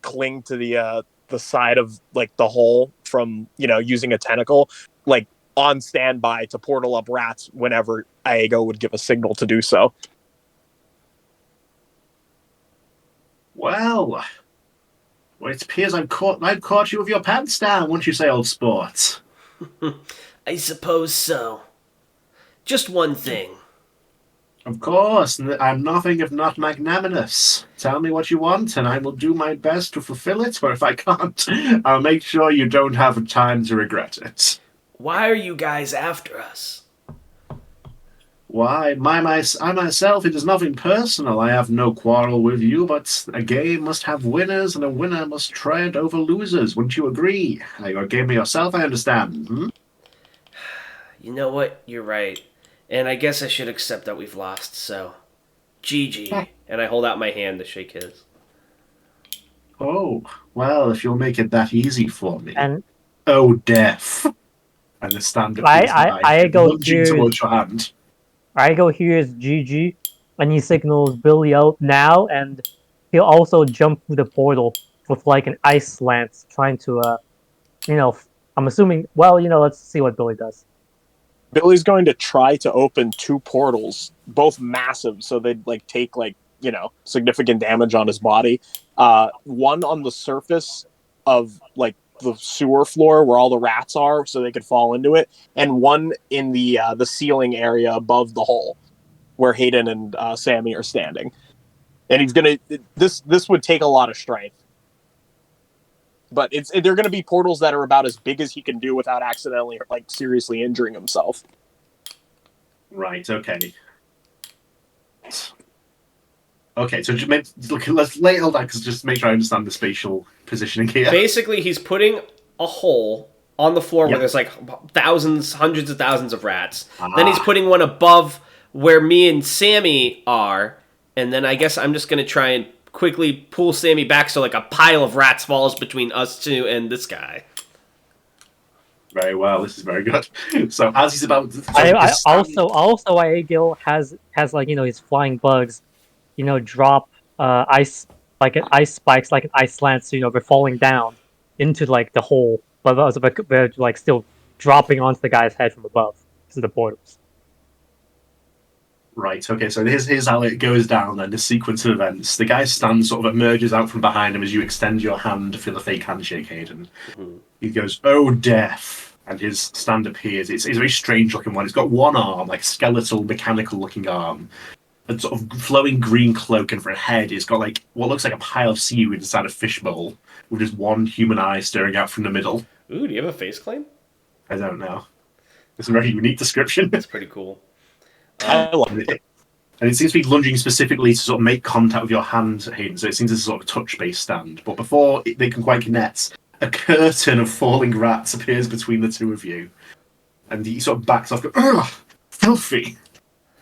cling to the side of like the hole from using a tentacle, like on standby to portal up rats whenever Aego would give a signal to do so. Well, it appears I've caught you with your pants down, won't you say, old sport? I suppose so. Just one thing. Of course, I'm nothing if not magnanimous. Tell me what you want, and I will do my best to fulfill it, or if I can't, I'll make sure you don't have time to regret it. Why are you guys after us? Why, I myself, it is nothing personal. I have no quarrel with you, but a game must have winners, and a winner must tread over losers. Wouldn't you agree? You're a gamer yourself, I understand. Hmm? You know what? You're right. And I guess I should accept that we've lost, so... GG. And I hold out my hand to shake his. Oh, well, if you'll make it that easy for me. And oh, death. And the stand-up Aego hears towards your hand. Aego hears GG, and he signals Billy out now, and he'll also jump through the portal with like an ice lance, trying to I'm assuming. Well, let's see what Billy does. Billy's going to try to open two portals, both massive, so they'd like take significant damage on his body. One on the surface of like the sewer floor where all the rats are, so they could fall into it, and one in the ceiling area above the hole where Hayden and Sammy are standing. And he's gonna. This would take a lot of strength. But they're going to be portals that are about as big as he can do without accidentally, like, seriously injuring himself. Right. Okay. Okay. So let's lay it all down, because just make sure I understand the spatial positioning here. Basically, he's putting a hole on the floor where Yep. there's like hundreds of thousands of rats. Then he's putting one above where me and Sammy are, and then I guess I'm just going to try and quickly pull Sammy back so like a pile of rats falls between us two and this guy. Very well. This is very good. So as he's about, Also Aegil has like his flying bugs, drop ice spikes like an ice lance. They're falling down into like the hole, but they're like still dropping onto the guy's head from above to the portals. Right, okay, so here's how it goes down then, the sequence of events. The guy stands, sort of emerges out from behind him as you extend your hand to feel a fake handshake, Hayden. Mm-hmm. He goes, oh, death. And his stand appears. It's a very strange looking one. It's got one arm, like skeletal, mechanical looking arm. A sort of flowing green cloak, and for a head, it's got like what looks like a pile of seaweed inside a fishbowl, with just one human eye staring out from the middle. Ooh, do you have a face claim? I don't know. It's a very unique description. That's pretty cool. I love it. And it seems to be lunging specifically to sort of make contact with your hand, Hayden. So it seems to sort of touch-based stand. But before they can quite connect, a curtain of falling rats appears between the two of you, and he sort of backs off, going, ugh, filthy.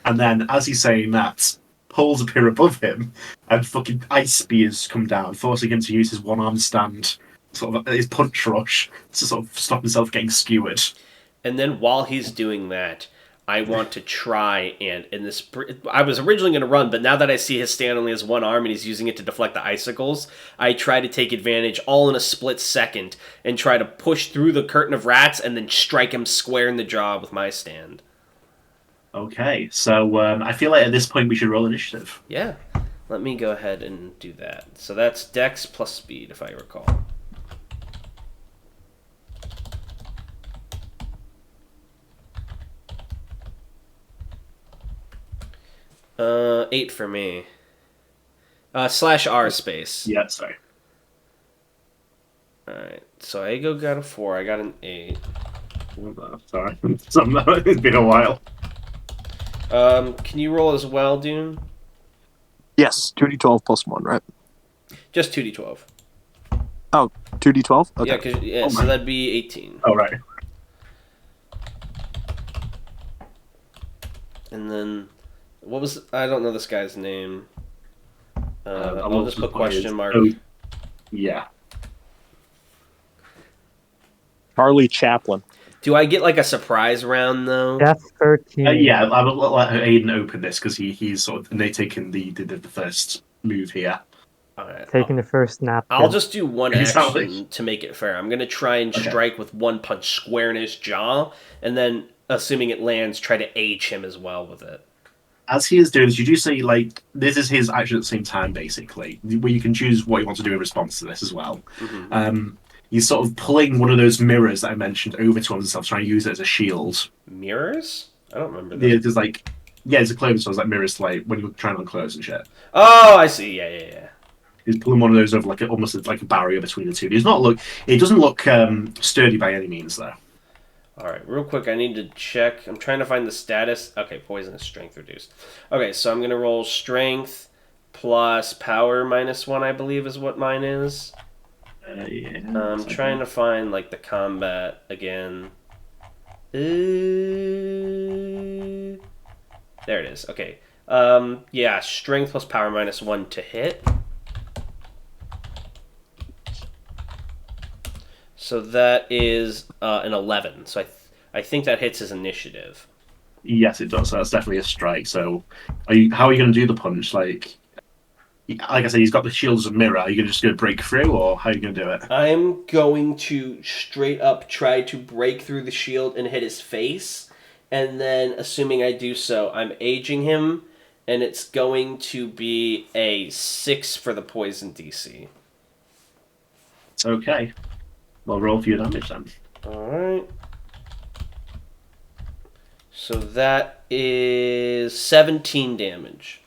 And then, as he's saying that, poles appear above him, and fucking ice spears come down, forcing him to use his one-arm stand, sort of his punch rush, to sort of stop himself getting skewered. And then while he's doing that, I want to try and in this. I was originally going to run, but now that I see his stand only has one arm and he's using it to deflect the icicles, I try to take advantage all in a split second and try to push through the curtain of rats and then strike him square in the jaw with my stand. Okay, so I feel like at this point we should roll initiative. Yeah, let me go ahead and do that. So that's Dex plus Speed, if I recall. 8 for me. /R space. Yeah, sorry. Alright, so Ago got a 4, I got an 8. Sorry, it's been a while. Can you roll as well, Dune? Yes, 2d12 plus 1, right? Just 2d12. Oh, 2d12? Okay. Yeah, so that'd be 18. Oh, right. And then, what was... I don't know this guy's name. I'll just put question mark. Oh, yeah. Charlie Chaplin. Do I get like a surprise round, though? That's 13. Yeah, I will let Aiden open this because he's sort of... And they taken the first move here. Alright, Taking the first nap. I'll just do one He's action to make it fair. I'm going to try and strike with one punch square in his jaw, and then, assuming it lands, try to age him as well with it. As he is doing this, you do say, like, this is his action at the same time, basically, where you can choose what you want to do in response to this as well. Mm-hmm. He's sort of pulling one of those mirrors that I mentioned over to himself, trying to use it as a shield. Mirrors? I don't remember that. Yeah, there's like, it's a clothing store, it's like mirrors, like, when you're trying on clothes and shit. Oh, I see, yeah. He's pulling one of those over, like, almost like a barrier between the two. It doesn't look sturdy by any means, though. Alright, real quick, I need to check. I'm trying to find the status. Okay, poisonous strength reduced. Okay, so I'm going to roll strength plus power -1, I believe is what mine is. Yeah. I'm trying to find, like, the combat again. There it is. Okay. Yeah, strength plus power -1 to hit. So that is an 11. So I think that hits his initiative. Yes, it does. So that's definitely a strike. So, how are you going to do the punch? Like I said, he's got the shield as a mirror. Are you just going to break through, or how are you going to do it? I'm going to straight up try to break through the shield and hit his face. And then, assuming I do so, I'm aging him. And it's going to be a 6 for the poison DC. Okay. Well, roll for your damage then. Alright. So that is 17 damage.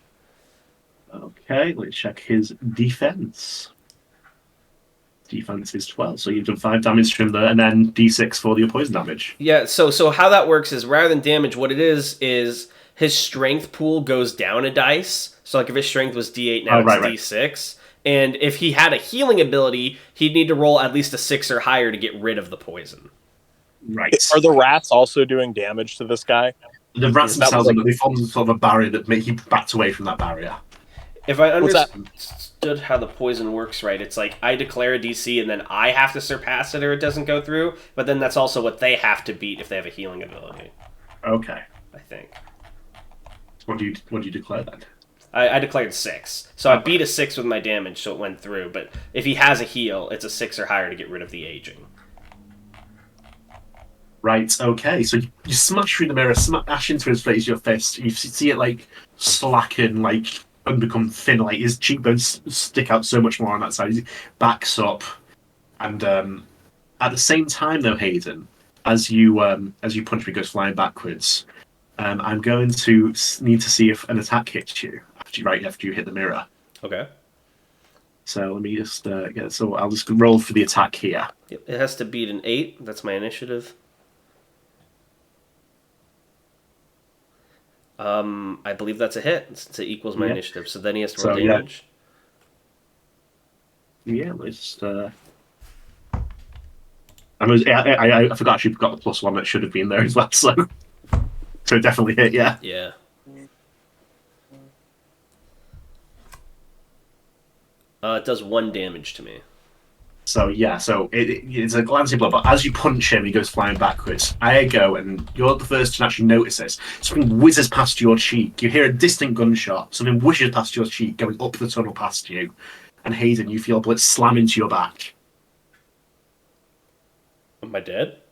Okay, let's check his defense. Defense is 12, so you've done 5 damage to him there, and then d6 for your poison damage. Yeah, so how that works is rather than damage, what it is his strength pool goes down a dice. So like if his strength was d8, now it's d6. And if he had a healing ability, he'd need to roll at least a 6 or higher to get rid of the poison. Right. Are the rats also doing damage to this guy? The rats themselves, they form sort of a barrier that make you backed away from that barrier. If I understood how the poison works right, it's like I declare a DC and then I have to surpass it or it doesn't go through, but then that's also what they have to beat if they have a healing ability. Okay. I think. What do you declare then? I declared 6. So I beat a 6 with my damage, so it went through, but if he has a heal, it's a 6 or higher to get rid of the aging. Right, okay. So you smash through the mirror, smash into his face, your fist. You see it, like, slacken, like, and become thin. Like, his cheekbones stick out so much more on that side. He backs up. And at the same time, though, Hayden, as you punch me, goes flying backwards, I'm going to need to see if an attack hits you after you hit the mirror. Okay. So let me just get... So I'll just roll for the attack here. It has to beat an 8. That's my initiative. I believe that's a hit since it equals my initiative. So then he has to roll damage. Yeah, let's... I forgot she got the +1 that should have been there as well. So it definitely hit. Yeah. Yeah. It does 1 damage to me. So yeah, it's a glancing blow, but as you punch him, he goes flying backwards. I go, and you're the first to actually notice this. Something whizzes past your cheek. You hear a distant gunshot. Something whizzes past your cheek, going up the tunnel past you. And Hayden, you feel a bullet slam into your back. Am I dead?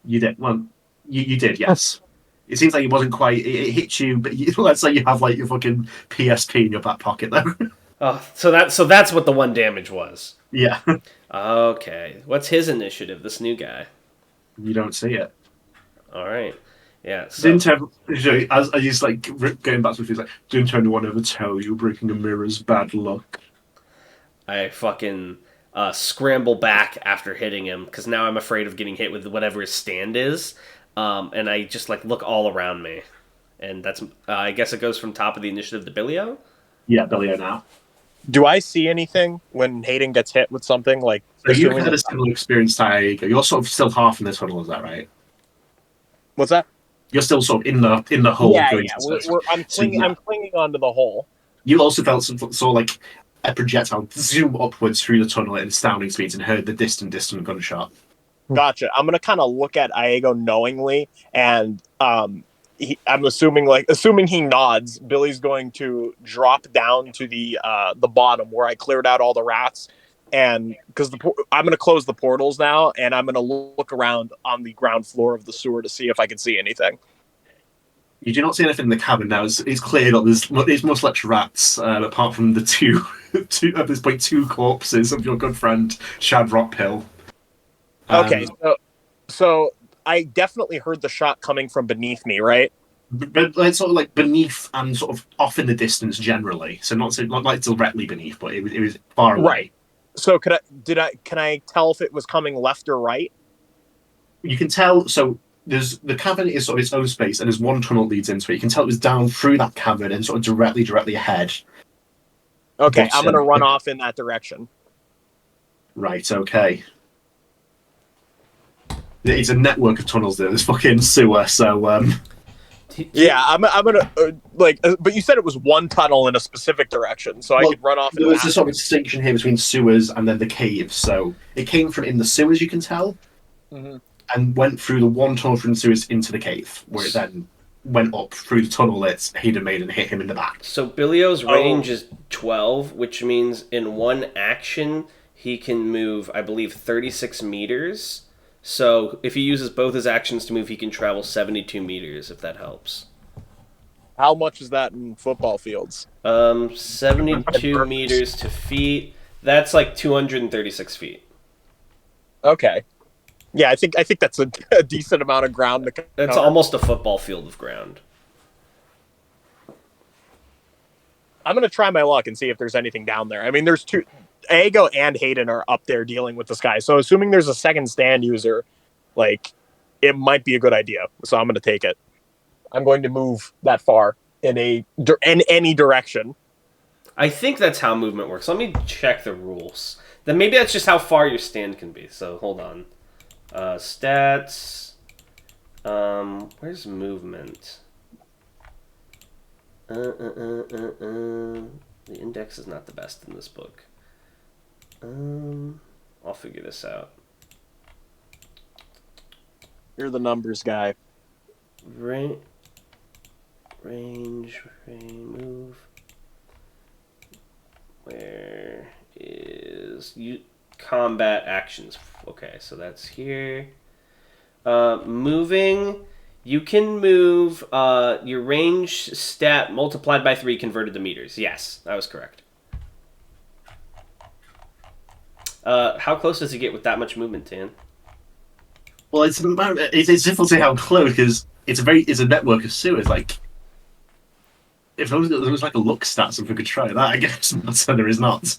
You did. Well, you did, yes. It seems like it wasn't quite. It hit you, but let's say you have like your fucking PSP in your back pocket, though. Oh, so that's what the 1 damage was. Yeah. Okay. What's his initiative? This new guy. You don't see it. All right. Yeah. So As he's like going back to the he's like, didn't anyone ever tell you breaking a mirror's bad luck? I fucking scramble back after hitting him because now I'm afraid of getting hit with whatever his stand is, and I just like look all around me, and that's I guess it goes from top of the initiative to Billio. Yeah, Billio now. Do I see anything when Hayden gets hit with something? Like, So you've had a similar experience to Iego. You're sort of still half in this tunnel, is that right? What's that? You're still sort of in the hole. Yeah. I'm clinging onto the hole. You also felt some sort of like a projectile zoom upwards through the tunnel at astounding speeds and heard the distant gunshot. Gotcha. I'm gonna kind of look at Iego knowingly, and I'm assuming he nods. Billy's going to drop down to the bottom where I cleared out all the rats, and because I'm going to close the portals now, and I'm going to look around on the ground floor of the sewer to see if I can see anything. You do not see anything in the cabin now. It's cleared up. There's most less rats, apart from the two at this point, 2 corpses of your good friend Shad Rockpill. Okay, so I definitely heard the shot coming from beneath me, right? But it's sort of like beneath and sort of off in the distance generally. So not like directly beneath, but it was far away. Right. So can I tell if it was coming left or right? You can tell. So the cavern is sort of its own space, and there's one tunnel that leads into it. You can tell it was down through that cavern and sort of directly ahead. Okay, I'm gonna run off in that direction. Right. Okay. It's a network of tunnels there. There's fucking sewer. So yeah, I'm gonna but you said it was one tunnel in a specific direction, so I could run off. There was a sort of distinction here between sewers and then the caves. So it came from in the sewers, you can tell, and went through the one tunnel from the sewers into the cave, where it then went up through the tunnel that Hayden made and hit him in the back. So Billio's range is 12, which means in one action he can move, I believe, 36 meters. So if he uses both his actions to move, he can travel 72 meters, if that helps. How much is that in football fields? 72 meters to feet. That's like 236 feet. Okay. Yeah, I think that's a decent amount of ground to cover. That's almost a football field of ground. I'm going to try my luck and see if there's anything down there. I mean, there's two... Aego and Hayden are up there dealing with this guy. So assuming there's a second stand user, like, it might be a good idea. So I'm going to take it. I'm going to move that far in any direction. I think that's how movement works. Let me check the rules. Then maybe that's just how far your stand can be. So hold on. Stats. Where's movement? The index is not the best in this book. I'll figure this out. You're the numbers guy. Range, move. Where is you combat actions? Okay, so that's here. Moving. You can move your range stat multiplied by 3 converted to meters. Yes, that was correct. How close does he get with that much movement, Tan? Well, it's difficult to say how close because it's a network of sewers. Like, if there was like a look stat, so if we could try that, I guess. But there is not.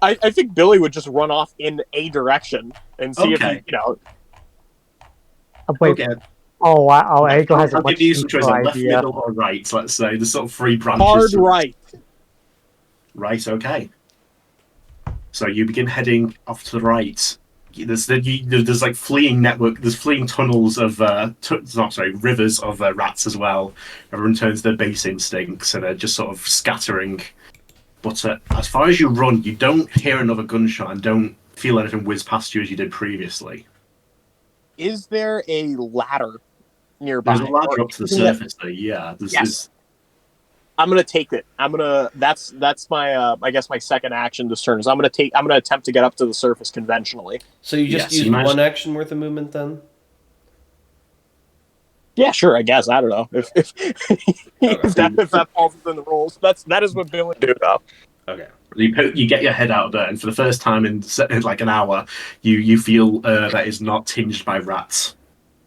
I think Billy would just run off in a direction and see if he, Wait. Okay. Oh wow! Aego has a I'll much give you some choice: left, idea. middle, or right. Let's say there's sort of 3 branches. Hard right. Right. Okay. So you begin heading off to the right. there's like fleeing network. There's fleeing tunnels of rivers of rats as well. Everyone turns their base instincts and are just sort of scattering. But as far as you run, you don't hear another gunshot and don't feel anything whiz past you as you did previously. Is there a ladder nearby? There's a ladder up to the surface. There, yeah. Yes. I'm gonna take it. That's my I guess my second action this turn is I'm gonna attempt to get up to the surface conventionally. So you just used one action worth of movement then? Yeah, sure. I guess I don't know if that falls within the rules. That is what Billy do though. Okay. You get your head out of there, and for the first time in like an hour, you feel that is not tinged by rat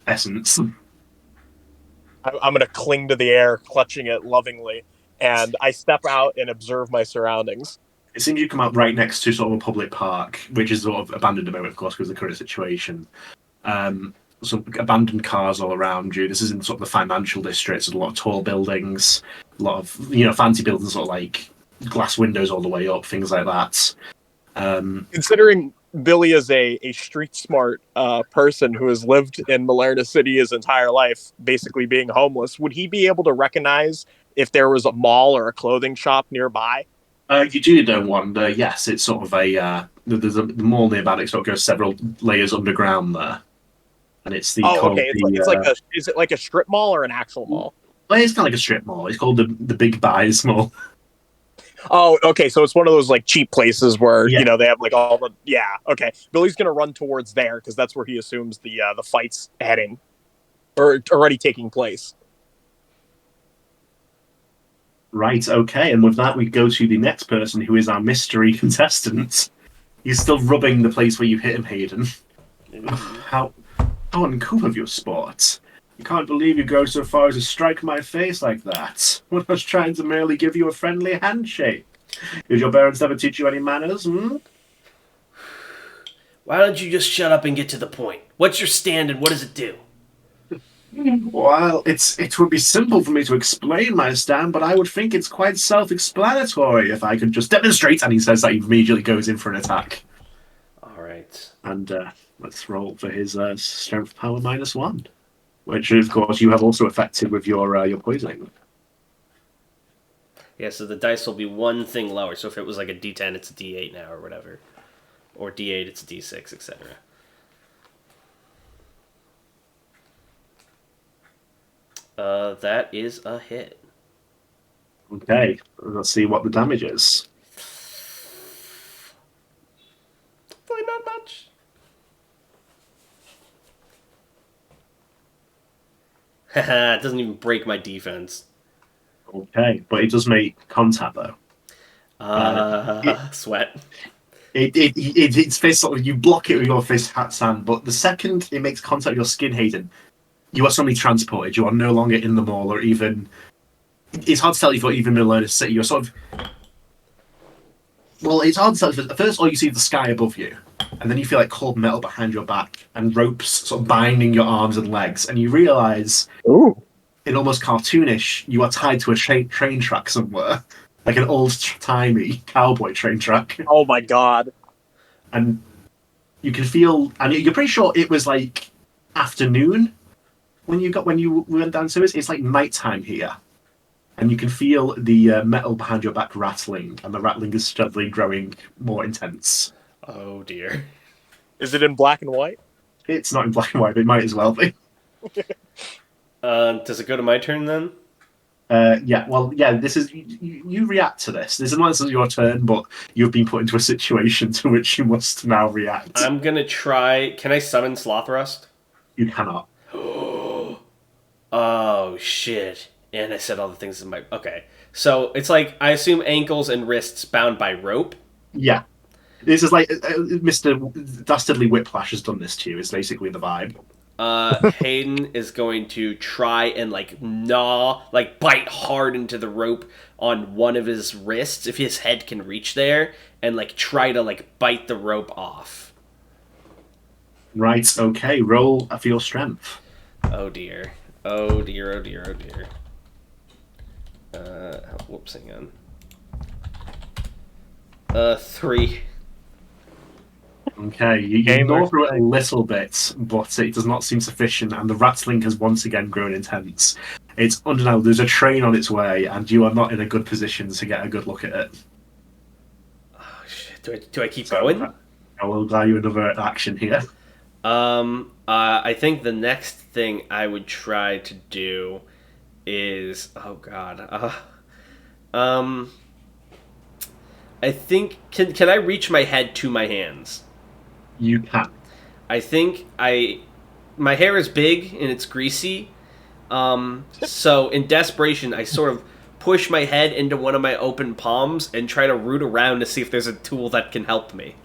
essence. I'm gonna cling to the air, clutching it lovingly, and I step out and observe my surroundings. It seems you come out right next to sort of a public park, which is sort of abandoned at the moment, of course, because of the current situation. Some abandoned cars all around you. This is in sort of the financial districts. There's a lot of tall buildings, a lot of fancy buildings, sort of like glass windows all the way up, things like that. Considering Billy is a street smart person who has lived in Malerna City his entire life, basically being homeless, would he be able to recognize if there was a mall or a clothing shop nearby? You do know one. Yes, it's sort of there's a mall nearby. It sort of goes several layers underground there, and it's the. Oh, okay. Is it like a strip mall or an actual mall? Well, it's kind of like a strip mall. It's called the Big Buys Mall. Oh, okay. So it's one of those like cheap places where they have like all the Okay, Billy's gonna run towards there because that's where he assumes the fight's heading, or already taking place. Right. Okay. And with that, we go to the next person, who is our mystery contestant. He's still rubbing the place where you hit him, Hayden. How uncool of your sport. I can't believe you go so far as to strike my face like that. When I was trying to merely give you a friendly handshake. Did your parents never teach you any manners, Why don't you just shut up and get to the point? What's your stand and what does it do? Well, it would be simple for me to explain my stand, but I would think it's quite self-explanatory if I could just demonstrate. And he says that he immediately goes in for an attack. All right. And let's roll for his strength power -1. Which, of course, you have also affected with your poisoning. Yeah, so the dice will be one thing lower. So if it was like a D10, it's a D8 now or whatever. Or D8, it's a D6, etc. That is a hit. Okay, let's see what the damage is. Probably not much. Haha, it doesn't even break my defense. Okay, but it does make contact though. Sweat. It's fist sort of, you block it with your fist hand, but the second it makes contact with your skin, Hayden, you are suddenly transported. You are no longer in the mall, or even. It's hard to tell if you're even in Malerna City. You're sort of. Well, it's hard to tell. At first, all you see is the sky above you, and then you feel like cold metal behind your back and ropes sort of binding your arms and legs, and you realise, in almost cartoonish, you are tied to a train track somewhere, like an old-timey cowboy train track. Oh my god! And you can feel, and you're pretty sure it was like afternoon when you went down to it. It's like nighttime here. And you can feel the metal behind your back rattling, and the rattling is steadily growing more intense. Oh dear. Is it in black and white? It's not in black and white, but it might as well be. Does it go to my turn then? This is... You react to this. This is not your turn, but you've been put into a situation to which you must now react. I'm gonna try... Can I summon Slothrust? You cannot. Oh, shit. And I said all the things in my... Okay. So, it's like, I assume ankles and wrists bound by rope? Yeah. This is like... Mr. Dastardly Whiplash has done this to you, is basically the vibe. Hayden is going to try and, bite hard into the rope on one of his wrists, if his head can reach there, and, try to, bite the rope off. Right, okay. Roll for your strength. Oh, dear. Oh, dear, oh, dear, oh, dear. Whoops, hang on. 3. Okay, you Gamer gnaw through it a strike. little bit, but it does not seem sufficient, and the rattling has once again grown intense. It's undeniable. There's a train on its way, and you are not in a good position to get a good look at it. Oh, shit. Do I keep So, going? I will allow you another action here. I think the next thing I would try to do is, oh god, I think can I reach my head to my hands? You can. I think my hair is big and it's greasy. So in desperation, I sort of push my head into one of my open palms and try to root around to see if there's a tool that can help me.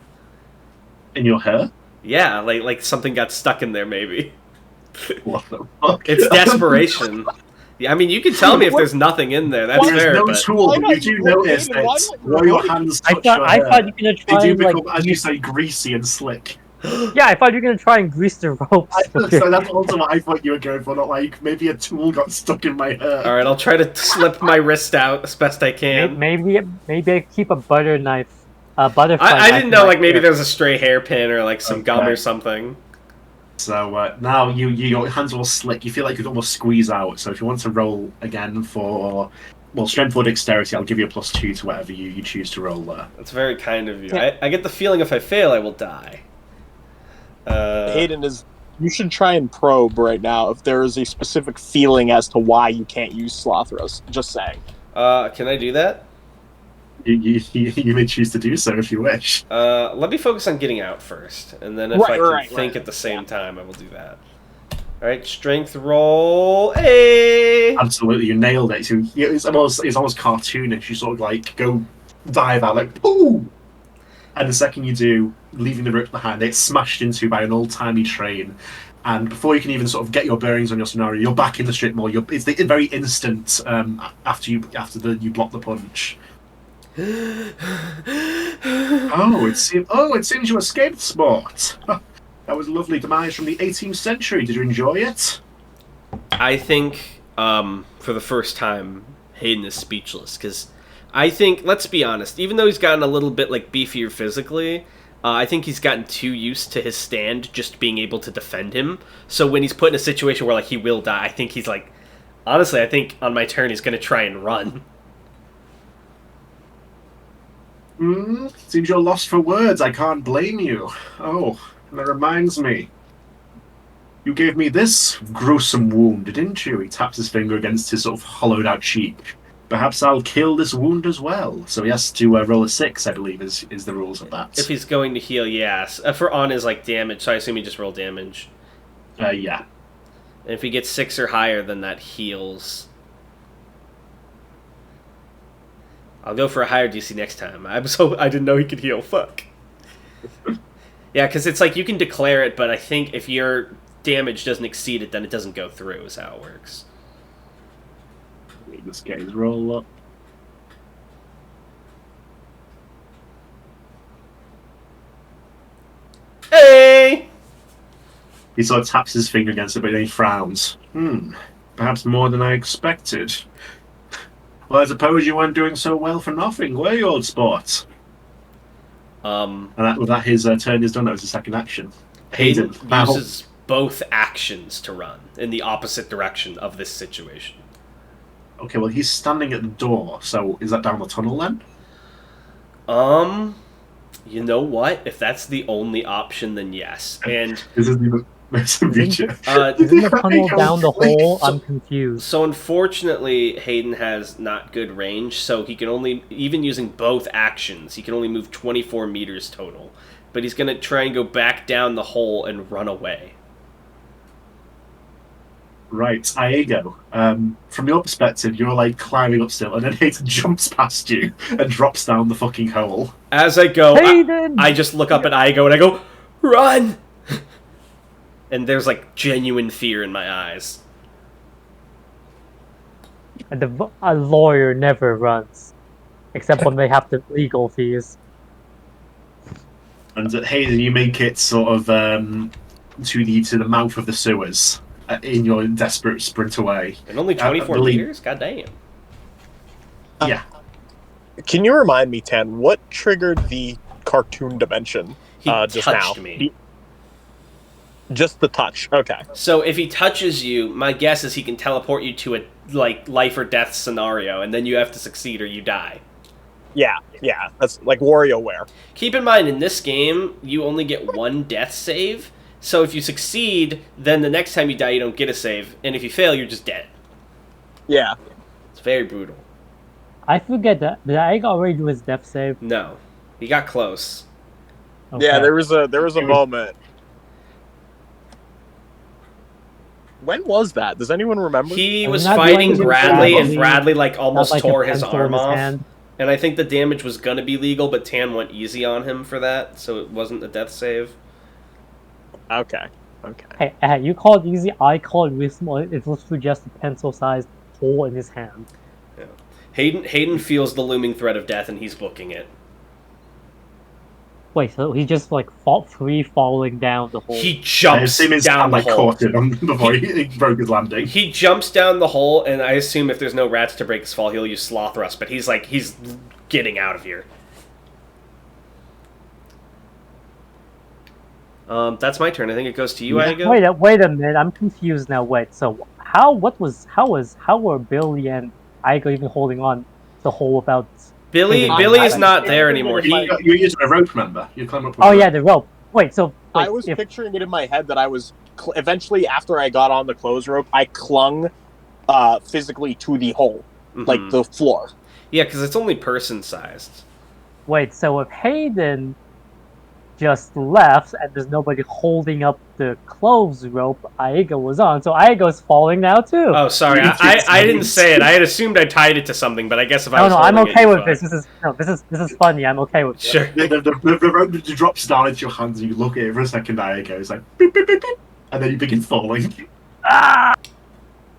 In your hair? Yeah, like something got stuck in there, maybe. What the fuck? It's desperation. Yeah, I mean, you can tell me if there's nothing in there. That's There's fair. no But tool, Why but not? you do notice Why not? that where your hands I touch thought your I hair, thought you were gonna they try do and become, like as you say, greasy and slick. yeah, I thought you were gonna try and grease the ropes. So that's also what I thought you were going for, not like maybe a tool got stuck in my hair. all right, I'll try to slip my wrist out as best I can. Maybe I keep a butter knife, a butterfly. I knife didn't in know my like maybe hair. there's a stray hairpin or like some gum Okay. or something. So now your hands are all slick. You feel like you could almost squeeze out. So if you want to roll again for strength or dexterity, I'll give you a +2 to whatever you choose to roll there. That's very kind of you. Yeah. I get the feeling if I fail, I will die. Hayden is. You should try and probe right now if there is a specific feeling as to why you can't use Slothros. Just saying. Can I do that? You may choose to do so if you wish. Let me focus on getting out first, and then if I can think at the same time, I will do that. All right, strength roll. Hey! Absolutely, you nailed it. So it's almost cartoonish. You sort of like go dive out like boom, and the second you do, leaving the rope behind, it's smashed into by an old-timey train. And before you can even sort of get your bearings on your scenario, you're back in the strip mall. It's the very instant after you block the punch. It seems you escaped, sport. That was a lovely demise from the 18th century. Did you enjoy it? I think for the first time, Hayden is speechless because I think, let's be honest, even though he's gotten a little bit like beefier physically, I think he's gotten too used to his stand just being able to defend him. So when he's put in a situation where like he will die, I think he's like, honestly, I think on my turn he's going to try and run. Seems you're lost for words. I can't blame you. Oh, that reminds me. You gave me this gruesome wound, didn't you? He taps his finger against his sort of hollowed out cheek. Perhaps I'll kill this wound as well. So he has to roll a 6, I believe, is the rules of that. If he's going to heal, yes. For on his like damage, so I assume he just roll damage. Yeah. And if he gets 6 or higher, then that heals. I'll go for a higher DC next time. I didn't know he could heal. Fuck. Yeah, because it's like you can declare it, but I think if your damage doesn't exceed it, then it doesn't go through, is how it works. Let's get his roll up. Hey! He sort of taps his finger against it, but then he frowns. Perhaps more than I expected. Well, I suppose you weren't doing so well for nothing, were you, old sport? And that his turn is done. That was the second action. Hayden Now- uses both actions to run in the opposite direction of this situation. Okay, well, he's standing at the door, so is that down the tunnel then? You know what? If that's the only option, then yes. And This is the region. Isn't the tunnel down the hole? I'm confused. so unfortunately, Hayden has not good range, so he can only, even using both actions, he can only move 24 meters total. But he's going to try and go back down the hole and run away. Right, Iago. From your perspective, you're like climbing up still, and then Hayden jumps past you and drops down the fucking hole. As I go, Hayden! I just look up at Igo and I go, run! And there's like genuine fear in my eyes. A lawyer never runs, except when they have the legal fees. And Hayden, you make it sort of to the mouth of the sewers in your desperate sprint away. And only 24 meters? God damn. Yeah. Can you remind me, Tan, what triggered the cartoon dimension? He just touched now. me. Just the touch. Okay. So if he touches you, my guess is he can teleport you to a life or death scenario, and then you have to succeed or you die. Yeah. That's like WarioWare. Keep in mind, in this game, you only get one death save. So if you succeed, then the next time you die, you don't get a save. And if you fail, you're just dead. Yeah. It's very brutal. I forget that. Did I already do his death save? No. He got close. Okay. Yeah, there was a moment. When was that? Does anyone remember? He I'm was not fighting blaming Bradley, and Bradley. Bradley Not almost like a tore his pencil in arm his off. hand. And I think the damage was going to be legal, but Tan went easy on him for that, so it wasn't a death save. Okay. Hey, you called easy. I called really small. It was just a pencil-sized hole in his hand. Yeah. Hayden feels the looming threat of death, and he's booking it. Wait, so he just free falling down the hole? He jumps I assume his down hand the hole. caught him before he broke his landing. He jumps down the hole, and I assume if there's no rats to break his fall, he'll use Sloth Thrust, but he's getting out of here. That's my turn. I think it goes to you, Yeah. Aigo. Wait a minute. I'm confused now. Wait, so how were Billy and Aigo even holding on the hole without? Billy is not there anymore. You're using a rope, remember? You climb up with Oh a yeah, rope. the rope. Wait, I was picturing it in my head that I was eventually, after I got on the clothes rope, I clung physically to the hole, like the floor. Yeah, because it's only person-sized. Wait, so if Hayden just left and there's nobody holding up the clothes rope Aigo was on, so Aigo's falling now too. Oh, sorry. I didn't say it. I had assumed I tied it to something, but I guess if I was I'm holding okay it, with you're this. fine. This is funny. I'm okay with it. Sure. The rope drops down into your hands and you look at it for a second, Aigo. It's like, beep, beep, beep, beep, and then you begin falling. Ah!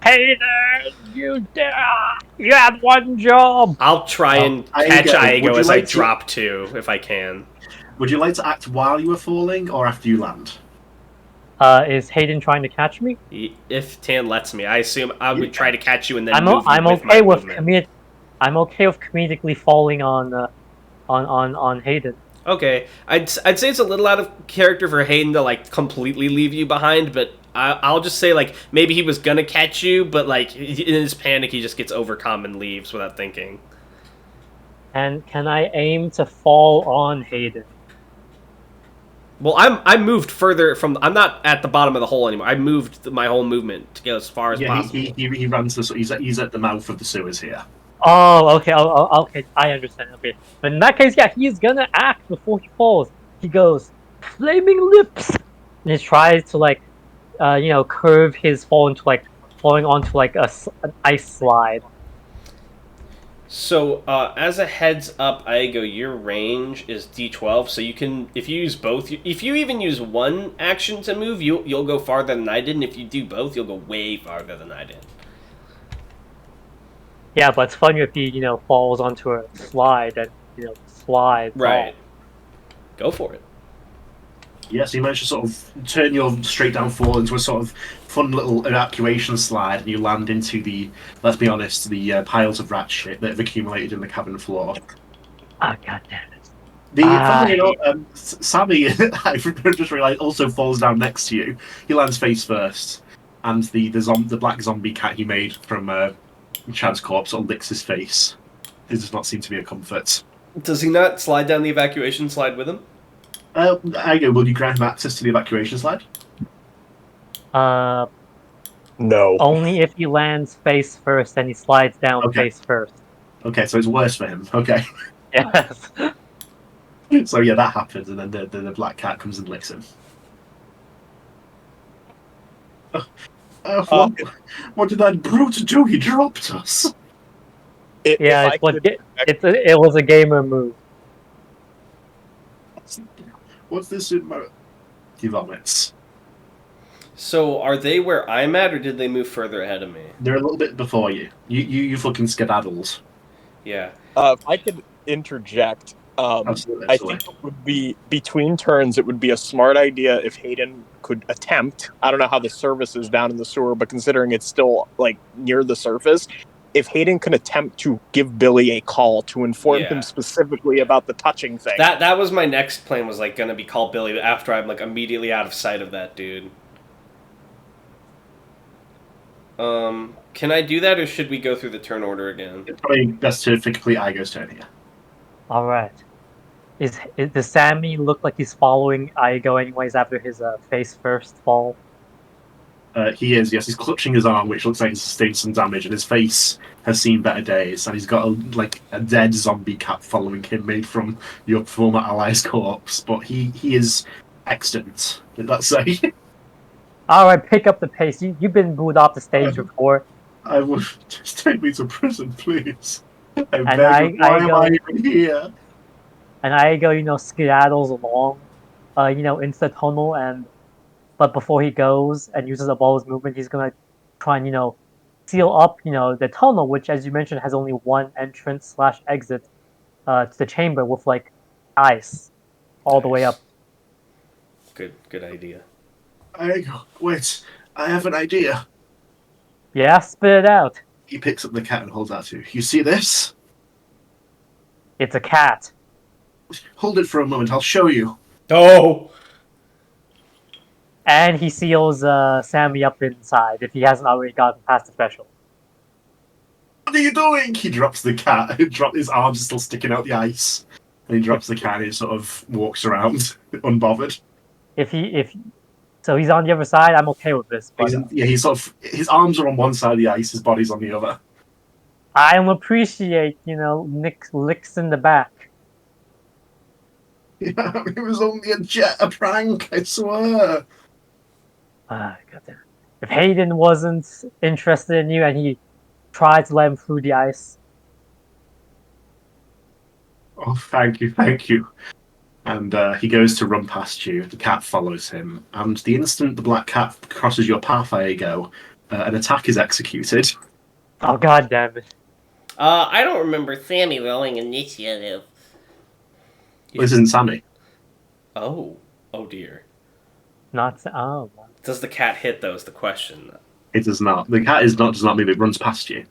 Hayden, you had one job. I'll try and catch Aigo, would Aigo you as I like to- drop to, if I can. Would you like to act while you were falling or after you land? Is Hayden trying to catch me? If Tan lets me, I assume I would try to catch you and then I'm move I'm with okay my with movement. I'm okay with comedically falling on Hayden. Okay, I'd say it's a little out of character for Hayden to completely leave you behind, but I'll just say maybe he was gonna catch you, but in his panic he just gets overcome and leaves without thinking. And can I aim to fall on Hayden? Well, I moved further from. I'm not at the bottom of the hole anymore. I moved my whole movement to go as far as possible. He runs he's at the mouth of the sewers here. Oh, okay. Okay, I understand. Okay, but in that case, yeah, he's gonna act before he falls. He goes, "Flaming lips," and he tries to curve his fall into falling onto an ice slide. So, as a heads up, Aigo, your range is D12, so you can, if you use both, if you even use one action to move, you'll go farther than I did, and if you do both, you'll go way farther than I did. Yeah, but it's funny if he falls onto a slide and slides. Right. off. Go for it. Yes, you manage to sort of turn your straight down fall into a sort of fun little evacuation slide, and you land into the, let's be honest, the piles of rat shit that have accumulated in the cabin floor. Ah, god damn it. Sammy, I just realised, also falls down next to you. He lands face first, and the black zombie cat he made from Chad's corpse sort of licks his face. It does not seem to be a comfort. Does he not slide down the evacuation slide with him? Aigo, will you grant him access to the evacuation slide? No. Only if he lands face first and he slides down face first. Okay, so it's worse for him. Okay. Yes. So yeah, that happens, and then the black cat comes and licks him. What did that brute do? He dropped us. It was a gamer move. What's this in my... He vomits. So, are they where I'm at, or did they move further ahead of me? They're a little bit before you. You fucking skedaddles. Yeah. If I could interject, Absolutely. I think it would be, between turns, it would be a smart idea if Hayden could attempt, I don't know how the surface is down in the sewer, but considering it's still, near the surface, if Hayden can attempt to give Billy a call to inform Yeah. him specifically about the touching thing. That was my next plan, was like gonna be call Billy after I'm like immediately out of sight of that dude. Can I do that, or should we go through the turn order again? It's probably best to complete Igo's turn here. All right. Does Sammy look like he's following Igo anyways after his face first fall? He is, yes. He's clutching his arm, which looks like he's sustained some damage, and his face has seen better days. And he's got a dead zombie cat following him, made from your former ally's corpse. But he is extant, did that say? All right, pick up the pace. You've been booed off the stage before. I would just take me to prison, please. I And beg. Why am I even here? And Igo, skedaddles along, into the tunnel, but before he goes and uses up all his movement, he's gonna try and, seal up, the tunnel, which, as you mentioned, has only one entrance/exit to the chamber with, like, ice all the way up. Good idea. Igo, wait. I have an idea. Yeah, spit it out. He picks up the cat and holds out to you. You see this? It's a cat. Hold it for a moment. I'll show you. Oh! And he seals Sammy up inside if he hasn't already gotten past the threshold. What are you doing? He drops the cat. His arms are still sticking out the ice. And he drops the cat and he sort of walks around, unbothered. So he's on the other side, I'm okay with this. But, His arms are on one side of the ice, his body's on the other. I appreciate, licks in the back. Yeah, it was only a prank, I swear. Goddamn. If Hayden wasn't interested in you and he tried to let him through the ice. Oh, thank you. And he goes to run past you. The cat follows him. And the instant the black cat crosses your path, Igo, an attack is executed. Oh, god damn it. I don't remember Sammy rolling initiative. This isn't Sammy. Oh dear. Oh. Does the cat hit, though, is the question. It does not. The cat does not move, it runs past you.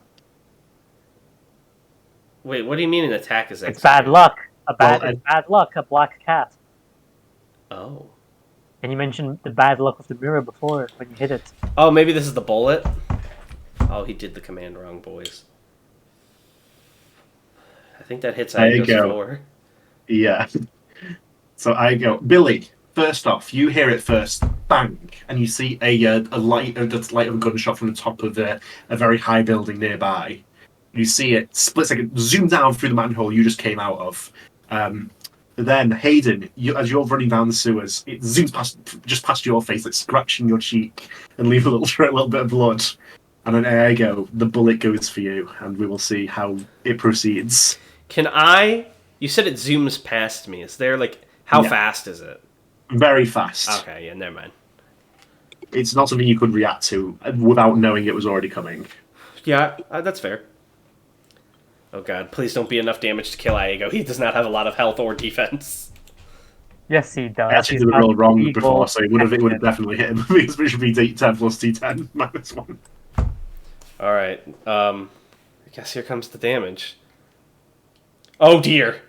Wait, what do you mean an attack is executed? It's bad luck. It's bad luck, a black cat. Oh. And you mentioned the bad luck of the mirror before when you hit it. Oh, maybe this is the bullet? Oh, he did the command wrong, boys. I think that hits Igo's 4. Yeah. So Igo, Billy, first off, you hear it first, bang, and you see a light of a gunshot from the top of a very high building nearby. You see it splits, like it zoom down through the manhole you just came out of. Then Hayden, as you're running down the sewers, it zooms past your face, like scratching your cheek and leave a little bit of blood. And then there you go, the bullet goes for you, and we will see how it proceeds. You said it zooms past me. Is there, how fast is it? Very fast. Okay, yeah, never mind. It's not something you could react to without knowing it was already coming. Yeah, that's fair. Oh god, please don't be enough damage to kill Igo. He does not have a lot of health or defense. Yes, he does. I actually did it real wrong before, so it would have definitely hit him, because it should be D10 plus D10 minus 1. Alright, I guess here comes the damage. Oh dear!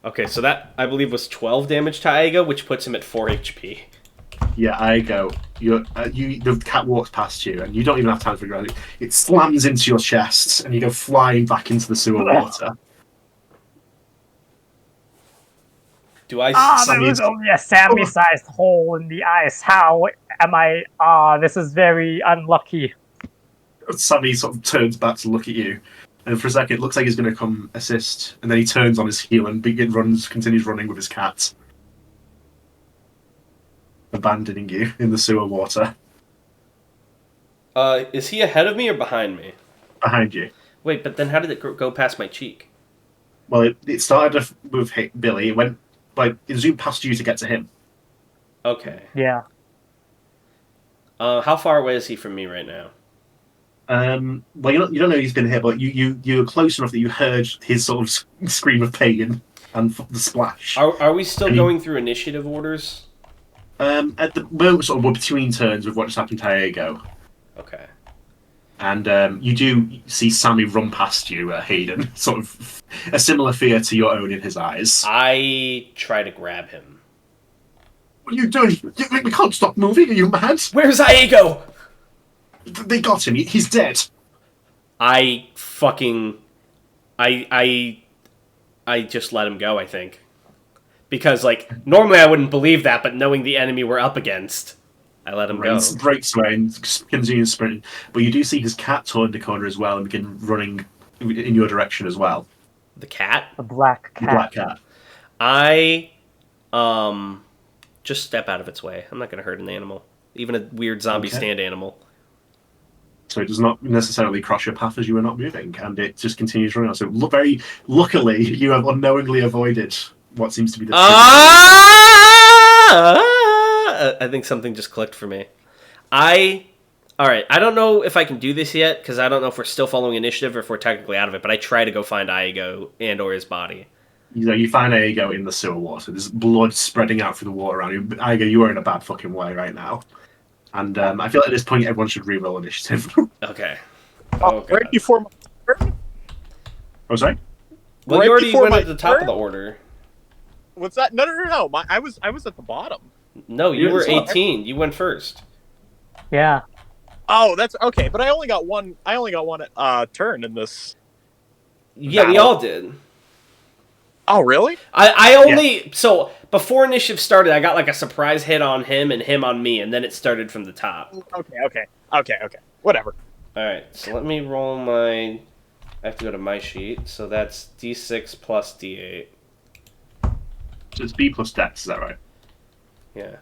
Okay, so that, I believe, was 12 damage to Igo, which puts him at 4 HP. Yeah, Igo, the cat walks past you, and you don't even have time to figure out it. It slams into your chest, and you go flying back into the sewer water. Do I... there was only a Sammy-sized hole in the ice. How am I... this is very unlucky. Sammy sort of turns back to look at you, and for a second it looks like he's going to come assist, and then he turns on his heel and continues running with his cat, abandoning you in the sewer water. Is he ahead of me or behind me? Behind you. Wait, but then how did it go past my cheek? Well, it started with Billy. It went it zoomed past you to get to him. Okay. Yeah. How far away is he from me right now? Well, you don't know he's been hit, but you're close enough that you heard his sort of scream of pain and the splash. Are we still going through initiative orders? At the moment, sort of we're between turns with what just happened to Diego. Okay. And you do see Sammy run past you, Hayden, sort of a similar fear to your own in his eyes. I try to grab him. What are you doing? We can't stop moving. Are you mad? Where's Iago? They got him. He's dead. I just let him go, I think. Because, like, normally I wouldn't believe that, but knowing the enemy we're up against, I let him go. He breaks away and continues sprinting. But you do see his cat turn the corner as well and begin running in your direction as well. The cat? The black cat. The black cat. I, just step out of its way. I'm not going to hurt an animal. Even a weird zombie stand animal. So it does not necessarily cross your path as you are not moving, and it just continues running on. So very luckily, you have unknowingly avoided what seems to be the I think something just clicked for me. Alright, I don't know if I can do this yet, because I don't know if we're still following initiative or if we're technically out of it, but I try to go find Iago and or his body. You find Iago in the sewer water. There's blood spreading out through the water around you. Iago, you are in a bad fucking way right now. And I feel like at this point everyone should re-roll initiative. Okay. Right before my turn? Oh, sorry? Well, Right you already before went my at the top turn? of the order. What's that? No. I was at the bottom. No, you Yeah, were it's not- 18. You went first. Yeah. Oh, that's okay. But I only got one turn in this. Yeah, we battle. all did. Oh, really? I only... So, before initiative started, I got like a surprise hit on him and him on me, and then it started from the top. Okay. Whatever. Alright, so let me roll my... I have to go to my sheet. So that's D6 plus D8. So it's B plus Dex, is that right? Yeah.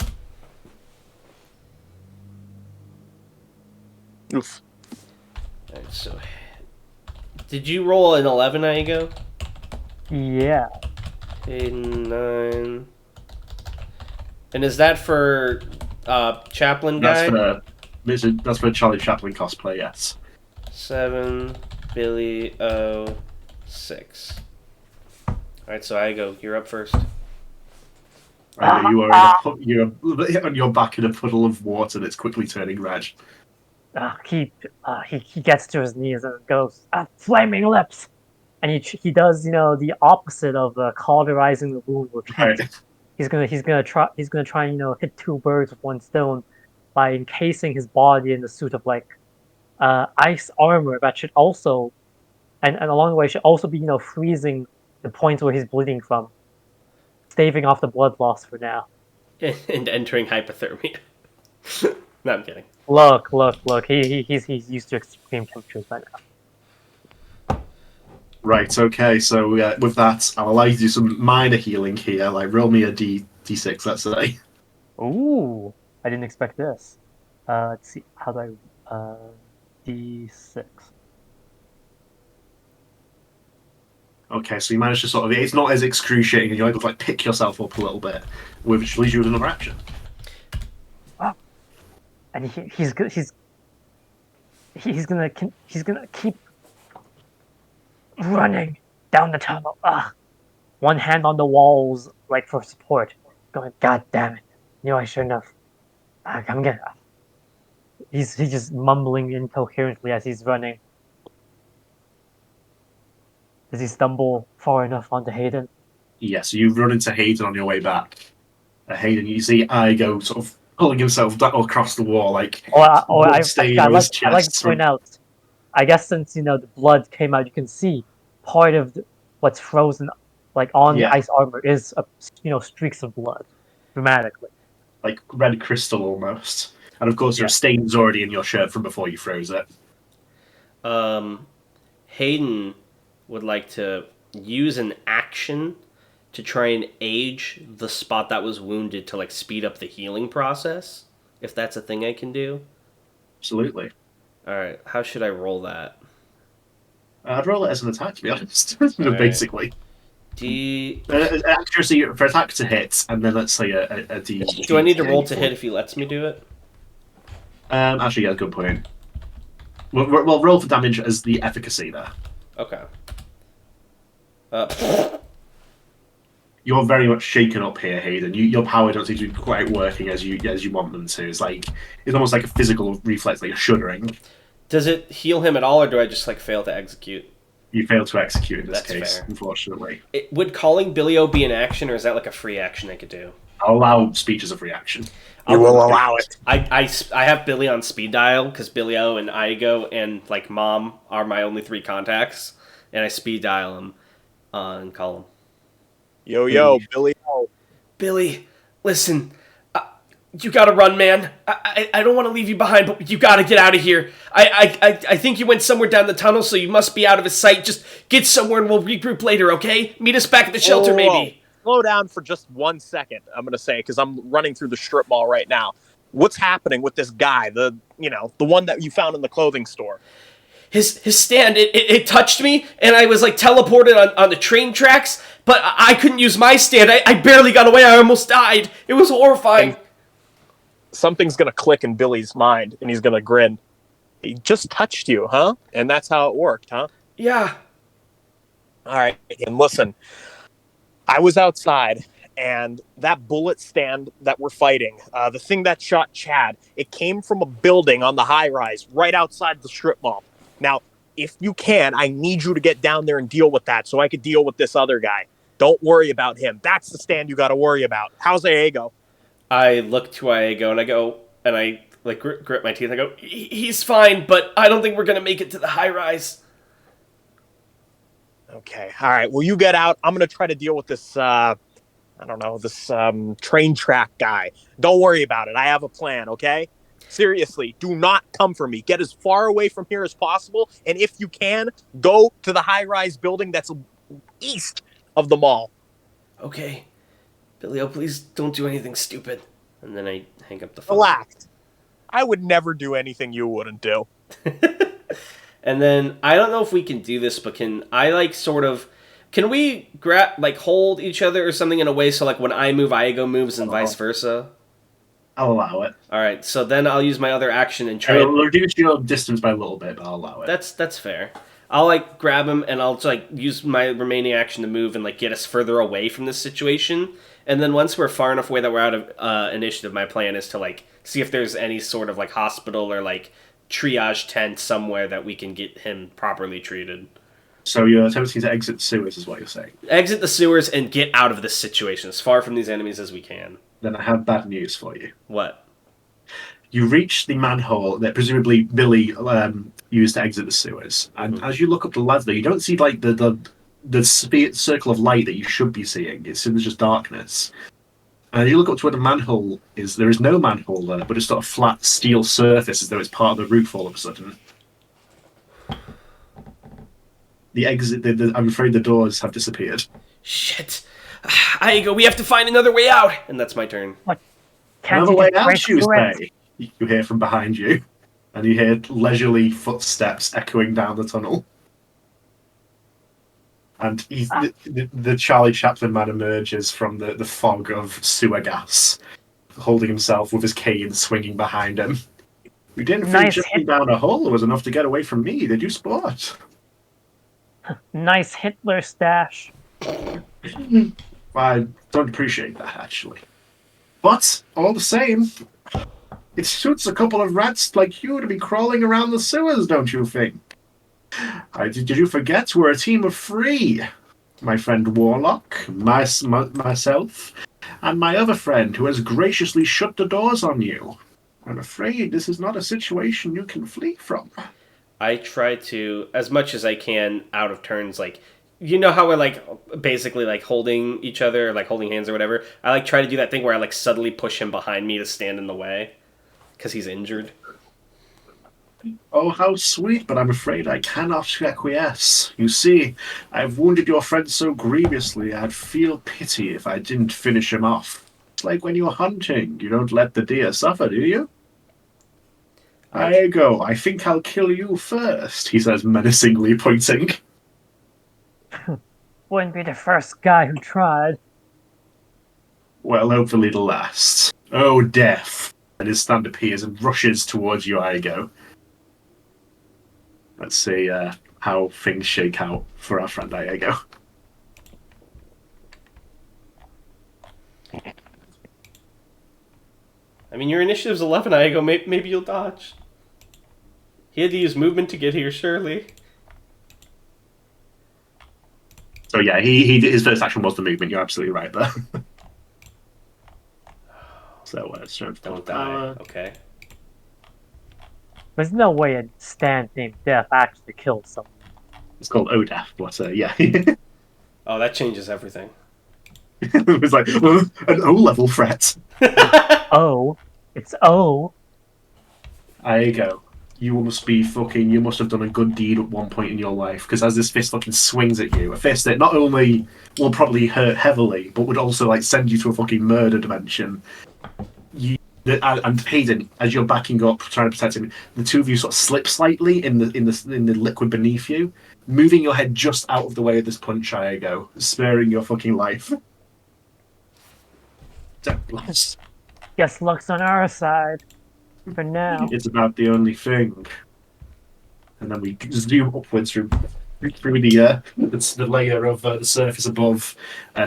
Oof. Alright, so... Did you roll an 11, Iago? Yeah. 8, 9... And is that for Chaplain guy? That's for Charlie Chaplin cosplay, yes. 7, Billy, 6. Alright, so Iago, you're up first. Right, you are you're on your back in a puddle of water that's quickly turning red. He gets to his knees and goes, flaming lips, and he does the opposite of cauterizing the wound with heat. Right. He's gonna try and hit two birds with one stone by encasing his body in the suit of like ice armor that should also and along the way should also be freezing the points where he's bleeding from, staving off the blood loss for now. And entering hypothermia. No, I'm kidding. Look! He's used to extreme temperatures by now. Right, okay, so with that, I'll allow you to do some minor healing here. Like, roll me a D6, let's say. Ooh, I didn't expect this. Let's see, how do I... D6. Okay, so you managed to sort of... It's not as excruciating, and you're able to, like, pick yourself up a little bit, which leaves you with another action. And he's gonna keep running down the tunnel. One hand on the walls, like for support. Going, God damn it! Knew I shouldn't have. I'm gonna. He's just mumbling incoherently as he's running. Does he stumble far enough onto Hayden? Yeah, so you run into Hayden on your way back. Hayden, you see Igo sort of pulling himself down across the wall, like... I'd like chest to point out, I guess since, the blood came out, you can see part of what's frozen, like, on the ice armor is, streaks of blood, dramatically. Like red crystal, almost. And, of course, there are stains already in your shirt from before you froze it. Hayden would like to use an action to try and age the spot that was wounded to, like, speed up the healing process, if that's a thing I can do. Absolutely. Alright, how should I roll that? I'd roll it as an attack, to be honest. Right. Basically. Accuracy for attack to hit, and then let's say a D. Do I need to roll to hit if he lets me do it? Actually, yeah, good point. Well, roll for damage as the efficacy there. Okay. You're very much shaken up here, Hayden. Your power don't seem to be quite working as you want them to. It's almost like a physical reflex, like you're shuddering. Does it heal him at all, or do I just like fail to execute? You fail to execute in this That's case, fair. unfortunately. Would calling Billy O be an action, or is that like a free action I could do? I'll allow speech as a free action. You will allow it. I have Billy on speed dial because Billy O and Igo and like Mom are my only 3 contacts, and I speed dial them and call them. Yo, Billy O. Billy, listen, you gotta run, man. I don't want to leave you behind, but you gotta get out of here. I think you went somewhere down the tunnel, so you must be out of his sight. Just get somewhere and we'll regroup later, okay? Meet us back at the shelter, maybe. Slow down for just 1 second, I'm going to say, because I'm running through the strip mall right now. What's happening with this guy, the one that you found in the clothing store? His stand, it touched me, and I was like teleported on the train tracks, but I couldn't use my stand. I barely got away. I almost died. It was horrifying. And something's going to click in Billy's mind, and he's going to grin. He just touched you, huh? And that's how it worked, huh? Yeah. All right, and listen, I was outside, and that bullet stand that we're fighting, the thing that shot Chad, it came from a building on the high-rise right outside the strip mall. Now, if you can, I need you to get down there and deal with that so I could deal with this other guy. Don't worry about him. That's the stand you got to worry about. How's Aego? I look to Iego, and I like grit my teeth. I go, he's fine, but I don't think we're going to make it to the high-rise. Okay, all right. Well, you get out. I'm going to try to deal with this, train track guy. Don't worry about it. I have a plan, okay? Seriously, do not come for me. Get as far away from here as possible. And if you can, go to the high-rise building that's east of the mall. Okay. Billy, please don't do anything stupid. And then I hang up the phone. Relax. I would never do anything you wouldn't do. And then, I don't know if we can do this, but can we hold each other or something in a way so like when I move, Iego moves and vice versa? I'll allow it. Alright, so then I'll use my other action and try I'll reduce your distance by a little bit, but I'll allow it. That's fair. I'll like grab him and I'll like use my remaining action to move and like get us further away from this situation. And then once we're far enough away that we're out of initiative, my plan is to like see if there's any sort of like hospital or like triage tent somewhere that we can get him properly treated. So you're attempting to exit the sewers, is what you're saying? Exit the sewers and get out of this situation as far from these enemies as we can. Then I have bad news for you. What? You reach the manhole that presumably Billy used to exit the sewers, and as you look up the ladder, you don't see like the circle of light that you should be seeing. It's just darkness. And you look up to where the manhole is. There is no manhole there, but it's got a flat steel surface as though it's part of the roof all of a sudden. The exit, I'm afraid the doors have disappeared. Shit. Iego, we have to find another way out. And that's my turn. What? Another way out, Tuesday. You hear from behind you. And you hear leisurely footsteps echoing down the tunnel. And the Charlie Chaplin man emerges from the fog of sewer gas, holding himself with his cane swinging behind him. You didn't think jumping down a hole was enough to get away from me, did you, sport? Nice Hitler stash. I don't appreciate that, actually. But, all the same, it suits a couple of rats like you to be crawling around the sewers, don't you think? Did you forget we're a team of 3? My friend Warlock, myself, and my other friend who has graciously shut the doors on you. I'm afraid this is not a situation you can flee from. I try to, as much as I can, out of turns, like, you know how we're, like, basically, like, holding each other, like, holding hands or whatever? I, like, try to do that thing where I, like, subtly push him behind me to stand in the way, because he's injured. Oh, how sweet, but I'm afraid I cannot acquiesce. You see, I've wounded your friend so grievously, I'd feel pity if I didn't finish him off. It's like when you're hunting, you don't let the deer suffer, do you? Iego, I think I'll kill you first, he says menacingly, pointing. Wouldn't be the first guy who tried. Well, hopefully the last. Oh, death. And his stand appears and rushes towards you, Iego. Let's see how things shake out for our friend Iego. I mean, your initiative's 11, Iego. Maybe you'll dodge. He had to use movement to get here, surely. So yeah, he his first action was the movement. You're absolutely right there. So strength Don't plus power. die. Okay. There's no way a stand named Death actually kills someone. It's called ODEF, but yeah. Oh, that changes everything. It was like an O-level threat. Oh, it's O. There you go. You must be fucking. You must have done a good deed at one point in your life, because as this fist fucking swings at you, a fist that not only will probably hurt heavily, but would also like send you to a fucking murder dimension. And Hayden, as you're backing up, trying to protect him, the two of you sort of slip slightly in the liquid beneath you, moving your head just out of the way of this punch. Iago, sparing your fucking life. Guess luck's on our side. For now. It's about the only thing. And then we zoom upwards through the layer of the surface above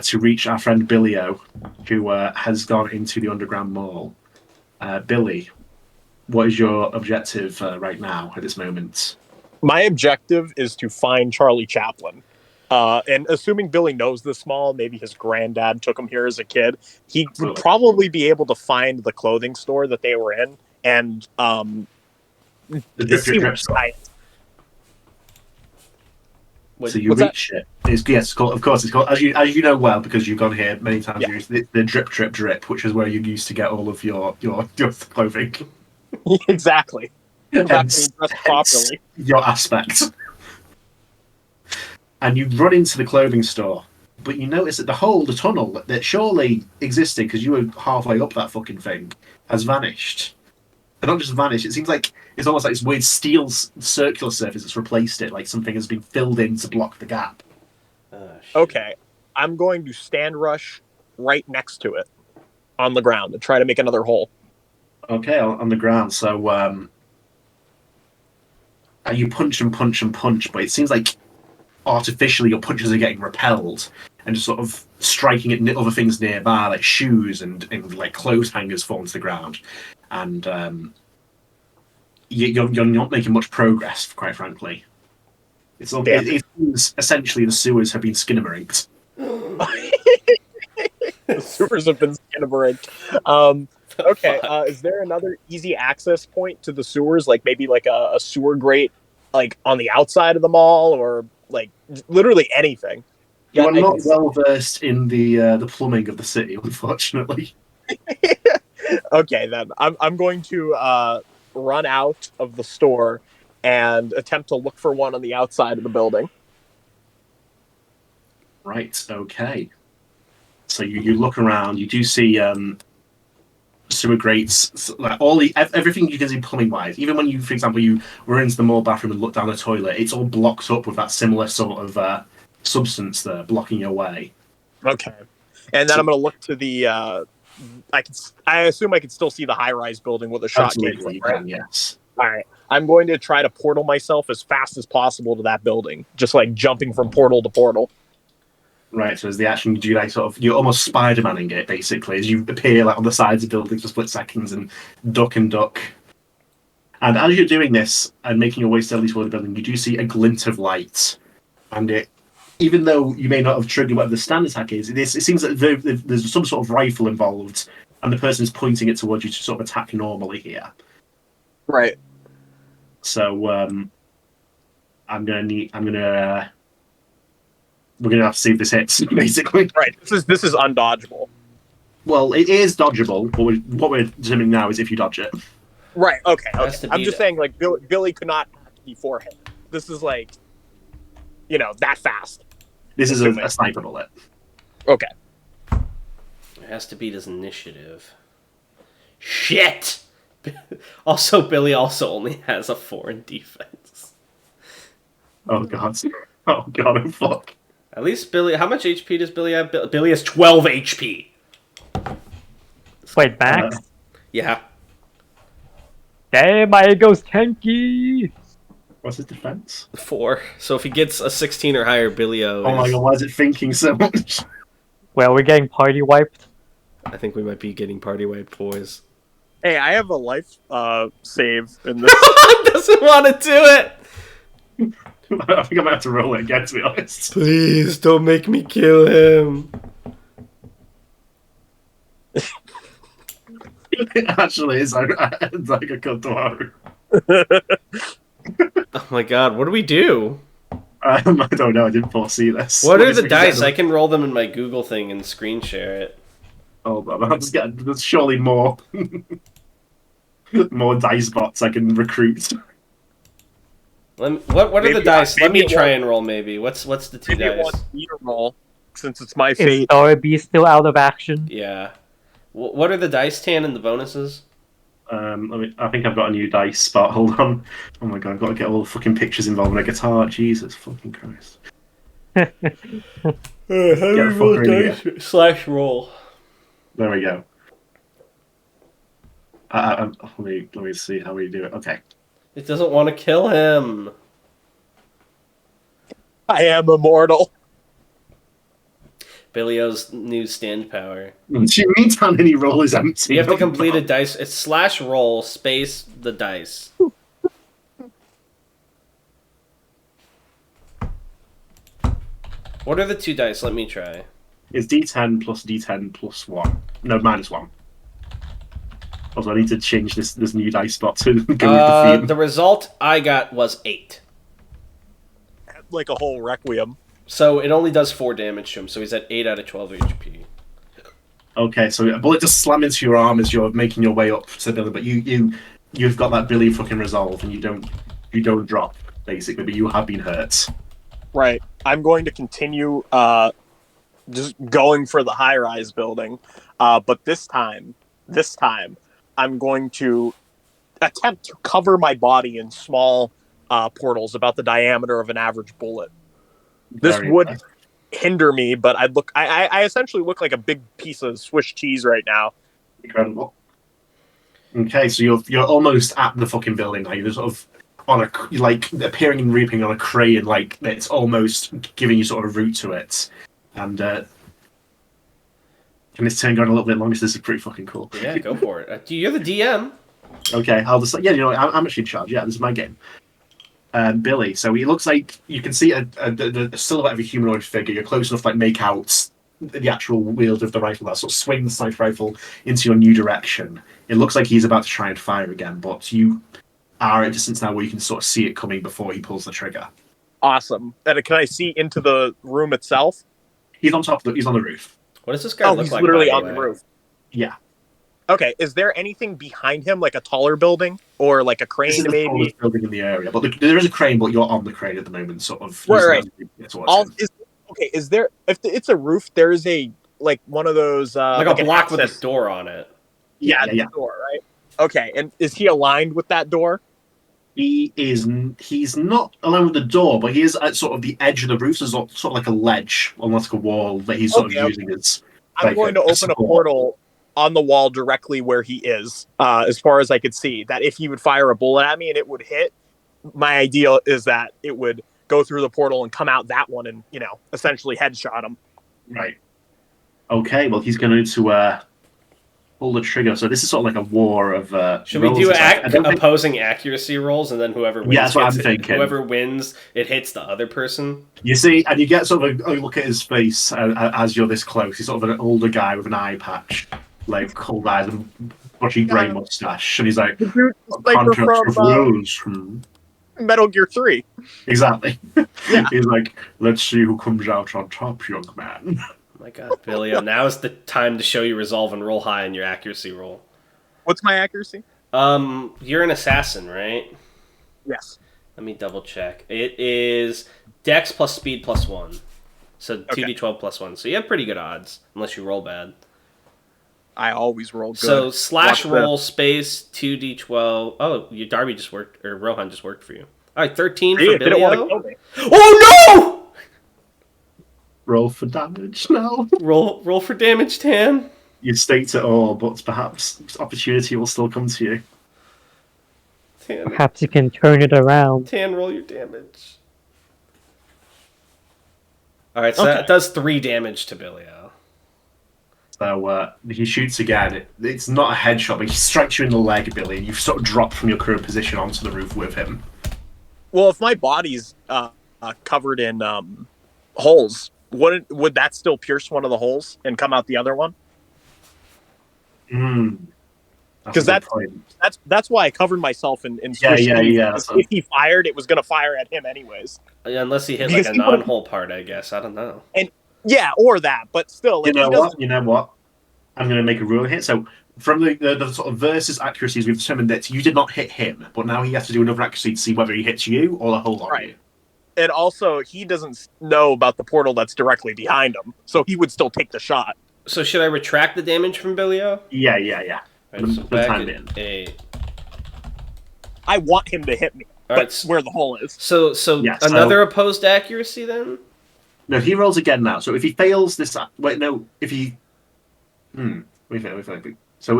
to reach our friend Billio, who has gone into the underground mall. Billy, what is your objective right now at this moment? My objective is to find Charlie Chaplin. And assuming Billy knows this mall, maybe his granddad took him here as a kid, he would probably be able to find the clothing store that they were in and see what's right. So you reach it. It's called, of course, it's called, as you know well, because you've gone here many times. Yeah. The drip, drip, drip, which is where you used to get all of your clothing. Exactly. Dressed properly. Your aspect. And you run into the clothing store, but you notice that the tunnel that surely existed because you were halfway up that fucking thing has vanished. And not just vanished, it seems like it's almost like this weird steel circular surface that's replaced it, like something has been filled in to block the gap. Okay, I'm going to stand rush right next to it on the ground and try to make another hole. Okay, on the ground. So you punch and punch and punch, but it seems like artificially your punches are getting repelled and just sort of striking at other things nearby, like shoes and like clothes hangers fall to the ground. And you're not making much progress, quite frankly. It seems essentially the sewers have been skinnamarink. The sewers have been skinnamarink. Okay, is there another easy access point to the sewers? Like maybe like a sewer grate, like on the outside of the mall, or like literally anything? You are not well versed in the plumbing of the city, unfortunately. Okay, then I'm going to run out of the store and attempt to look for one on the outside of the building. Right. Okay. So you look around. You do see sewer grates, like everything you can see plumbing wise. Even when you, for example, you were into the mall bathroom and looked down the toilet, it's all blocked up with that similar sort of substance there blocking your way. Okay. And then I'm going to look to the. I assume I can still see the high-rise building with a shot gate. You can, yes. All right. I'm going to try to portal myself as fast as possible to that building, just like jumping from portal to portal. Right. So as the action, you do like sort of you're almost Spider-Manning it basically as you appear like on the sides of buildings for split seconds and duck. And as you're doing this and making your way steadily toward the building, you do see a glint of light, and it. Even though you may not have triggered whatever the stand attack is, it seems that there's some sort of rifle involved, and the person's pointing it towards you to sort of attack normally here. Right. So we're gonna have to see if this hits, basically. Right. This is undodgeable. Well, it is dodgeable, but what we're determining now is if you dodge it. Right. Okay. I'm just saying, like Billy could not act beforehand. This is like, that fast. This is a sniper bullet. Okay. It has to beat his initiative. Shit! Also, Billy also only has a 4 in defense. Oh god. Oh god, fuck. At least Billy... How much HP does Billy have? Billy has 12 HP. Wait, max? Yeah. Damn, my ego's tanky! What's his defense? 4. So if he gets a 16 or higher, Billio Oh my god, why is it thinking so much? Well, we're getting party wiped. I think we might be getting party wiped, boys. Hey, I have a life save in this. Doesn't want to do it. I think I might have to roll it again, to be honest. Please don't make me kill him. It actually is like a good tomorrow. Oh my god, what do we do? I don't know, I didn't foresee this. What are the dice? I can roll them in my Google thing and screen share it. Hold on, there's surely more more dice bots I can recruit. What are the dice? Let me try and roll maybe. What's the two Maybe it dice? wants me to roll, since it's my Is fate. Darby still out of action? Yeah. What are the dice, Tan, and the bonuses? I think I've got a new dice spot. Hold on. Oh my god, I've got to get all the fucking pictures involving a guitar. Jesus fucking Christ. How do we roll dice? / roll. There we go. Let me see how we do it. Okay. It doesn't want to kill him. I am immortal. Billy-O's new stand power. Do you mean Tanhony roll is empty? You have to complete a dice. It's / roll space the dice. What are the two dice? Let me try. It's D10 plus D10 plus 1. No, -1. Also, I need to change this new dice spot to go with the theme. The result I got was 8. Like a whole requiem. So it only does 4 damage to him, so he's at 8 out of 12 HP. Okay, so a bullet just slam into your arm as you're making your way up to Billy, but you've got that Billy fucking resolve, and you don't drop basically, but you have been hurt. Right. I'm going to continue just going for the high-rise building, but this time, I'm going to attempt to cover my body in small portals about the diameter of an average bullet. This would hinder me, but I essentially look like a big piece of Swiss cheese right now. Incredible. Okay, so you're almost at the fucking building now. You're sort of on like appearing and reaping on a crane, like it's almost giving you sort of route to it. And can this turn go on a little bit longer? This is pretty fucking cool. Yeah, go for it. You're the DM. Okay, I'll just I'm actually in charge. Yeah, this is my game. Billy. So he looks like you can see a silhouette of a humanoid figure. You're close enough to like make out the actual wield of the rifle. That sort of swing the sniper rifle into your new direction. It looks like he's about to try and fire again, but you are at a distance now where you can sort of see it coming before he pulls the trigger. Awesome. And can I see into the room itself? He's on top of he's on the roof. What does this guy look like? He's literally by on the roof. Yeah. Okay, is there anything behind him, like a taller building or like a crane, This is the maybe? tallest building in the area, but there is a crane, but you're on the crane at the moment, sort of. Right. Is Is there? If it's a roof, there is a like one of those like a block with a door on it. Yeah. Door, right? Okay, and is he aligned with that door? He's not aligned with the door, but he is at sort of the edge of the roof. So there's sort of like a ledge, almost like a wall that he's sort of using as. I'm going to open a portal on the wall directly where he is, as far as I could see. That if he would fire a bullet at me and it would hit, my idea is that it would go through the portal and come out that one and, essentially headshot him. Right. Okay, well, he's going to pull the trigger. So this is sort of like a war of. Should we do opposing accuracy rolls, and then whoever wins? Yeah, that's what I'm thinking. Whoever wins, it hits the other person. You see, and you get sort of a look at his face as you're this close. He's sort of an older guy with an eye patch, like cold eyes and bushy grey mustache, and he's like, from Metal Gear 3. Exactly. Yeah. He's like, let's see who comes out on top, young man. Oh my god, Billy, now is the time to show you resolve and roll high on your accuracy roll. What's my accuracy? You're an assassin, right? Yes. Let me double check. It is Dex plus Speed plus 1. So 2d12 plus 1. So you have pretty good odds, unless you roll bad. I always roll good. So / roll space 2d12. Oh, your Darby just worked, or Rohan just worked for you. All right, 13 for Billy. Oh no! Roll for damage now. Roll for damage, Tan. You staked it all, but perhaps opportunity will still come to you. Tan, Perhaps you can turn it around. Tan, roll your damage. All right, so that does 3 damage to Billy. So he shoots again. It's not a headshot, but he strikes you in the leg, Billy, and you sort of drop from your current position onto the roof with him. Well, if my body's covered in holes, would that still pierce one of the holes and come out the other one? Because that's why I covered myself in yeah. If he fired, it was going to fire at him anyways. Yeah, unless he hit like a non-hole part, I guess. I don't know. And yeah, or that, but still, like, You know what? I'm going to make a rule here. So from the sort of versus accuracies we've determined that you did not hit him, but now he has to do another accuracy to see whether he hits you or the hole on you. And also, he doesn't know about the portal that's directly behind him, so he would still take the shot. So should I retract the damage from Billy-O? Yeah. Right, so back at 8. I want him to hit me. That's where the hole is. So another opposed accuracy then? No, he rolls again now. So if he fails this, if he, wait. So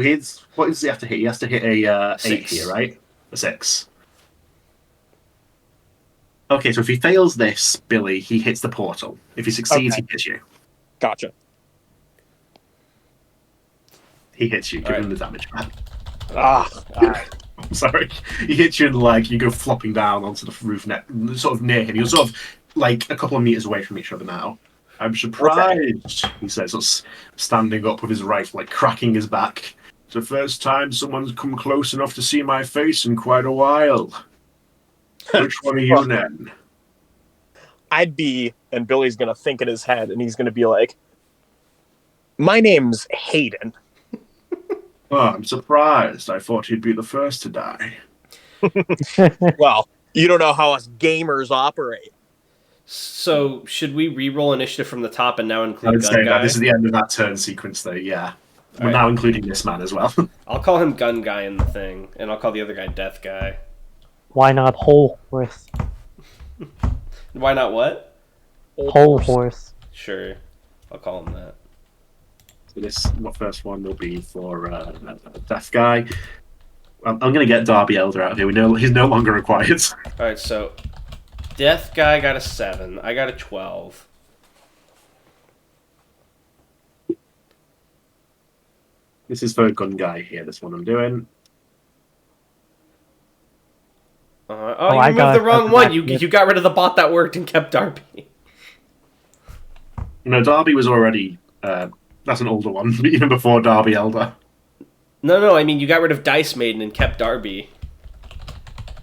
what does he have to hit? He has to hit a 8 here, right? A 6. Okay, so if he fails this, Billy, he hits the portal. If he succeeds, he hits you. Gotcha. He hits you. Give him the damage, man. I'm sorry. He hits you in the leg. You go flopping down onto the roof net, sort of near him. You're sort of like a couple of meters away from each other now. I'm surprised, he says, standing up with his rifle, like cracking his back. It's the first time someone's come close enough to see my face in quite a while. Which one are you then? I'd be, and Billy's going to think in his head, and he's going to be like, my name's Hayden. Oh, I'm surprised. I thought you'd be the first to die. Well, you don't know how us gamers operate. So, should we re-roll initiative from the top and now include I would Gun say Guy? that this is the end of that turn sequence, though, yeah. We're now including this man as well. I'll call him Gun Guy in the thing, and I'll call the other guy Death Guy. Why not Whole Horse? Why not what? Whole Horse. Sure. I'll call him that. So this first one will be for Death Guy. I'm going to get Darby Elder out of here. We know he's no longer required. Alright, so Death Guy got a 7. I got a 12. This is for Gun Guy here, this one I'm doing. You moved the wrong one. You got rid of the bot that worked and kept Darby. Darby was already... that's an older one, even before Darby Elder. No, I mean, you got rid of Dice Maiden and kept Darby.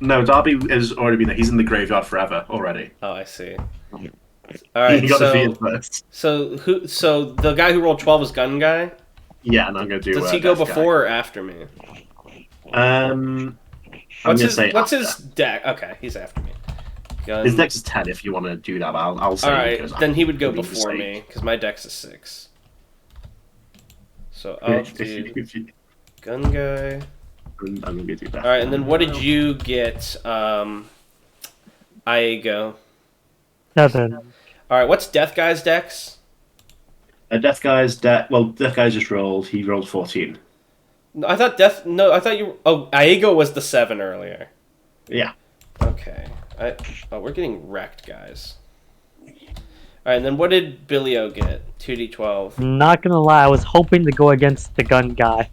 No, Darby has already been there. He's in the graveyard forever already. Oh, I see. Alright, he got defeated first. So the guy who rolled 12 was Gun Guy? Yeah, and I'm going to do... Does he go before or after me? What's his deck? Okay, he's after me. His dex is 10 if you want to do that, but I'll say... Alright, then he would go before me, because my dex is 6. So I'll do Gun Guy. I'm going to do that. Alright, and then what did you get, Iago? 7. Alright, what's Death Guy's dex? Death Guy's deck... Well, Death Guy just rolled. He rolled 14. I thought Iago was the 7 earlier. Yeah. Okay. We're getting wrecked, guys. Alright, and then what did Billy-O get? 2d12. Not gonna lie, I was hoping to go against the Gun Guy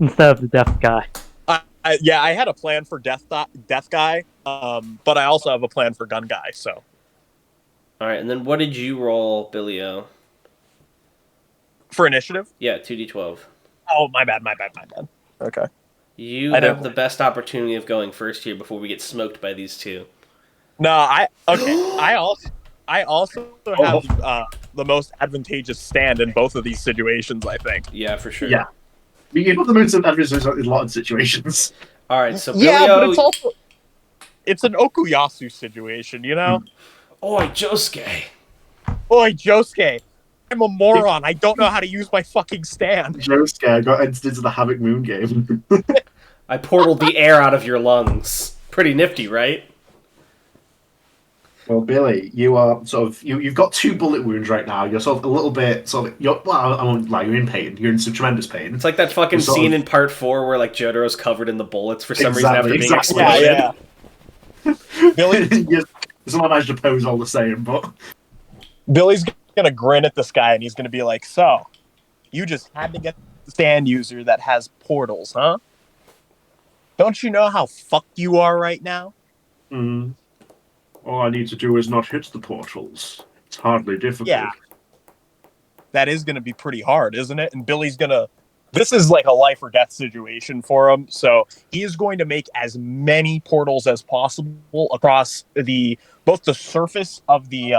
instead of the Death Guy. I had a plan for Death Guy, but I also have a plan for Gun Guy, so. Alright, and then what did you roll, Billy-O? For initiative? Yeah, 2d12. Oh, my bad. Okay. You have the best opportunity of going first here before we get smoked by these two. No, I also have the most advantageous stand in both of these situations, I think. Yeah, for sure. Yeah. You got the most advantageous in a lot of situations. Alright, so yeah, but it's an Okuyasu situation, you know? Oi, Josuke. Oi, Josuke. I'm a moron. I don't know how to use my fucking stand. Josuke got entered into the Havoc Moon game. I portaled the air out of your lungs. Pretty nifty, right? Well, Billy, you are sort of you've got 2 bullet wounds right now. You're sort of a little bit I won't lie, you're in pain. You're in some tremendous pain. It's like that fucking scene in part 4 where like Jotaro's covered in the bullets for some reason after being exploded. Yeah. Billy, it's not managed to pose all the same, but Billy's gonna grin at this guy and he's gonna be like, "So, You just had to get the stand user that has portals, huh? Don't you know how fucked you are right now? All I need to do is not hit the portals. It's hardly difficult. Yeah. That is going to be pretty hard, isn't it? And Billy's going to... This is like a life or death situation for him, so he is going to make as many portals as possible across both the surface of the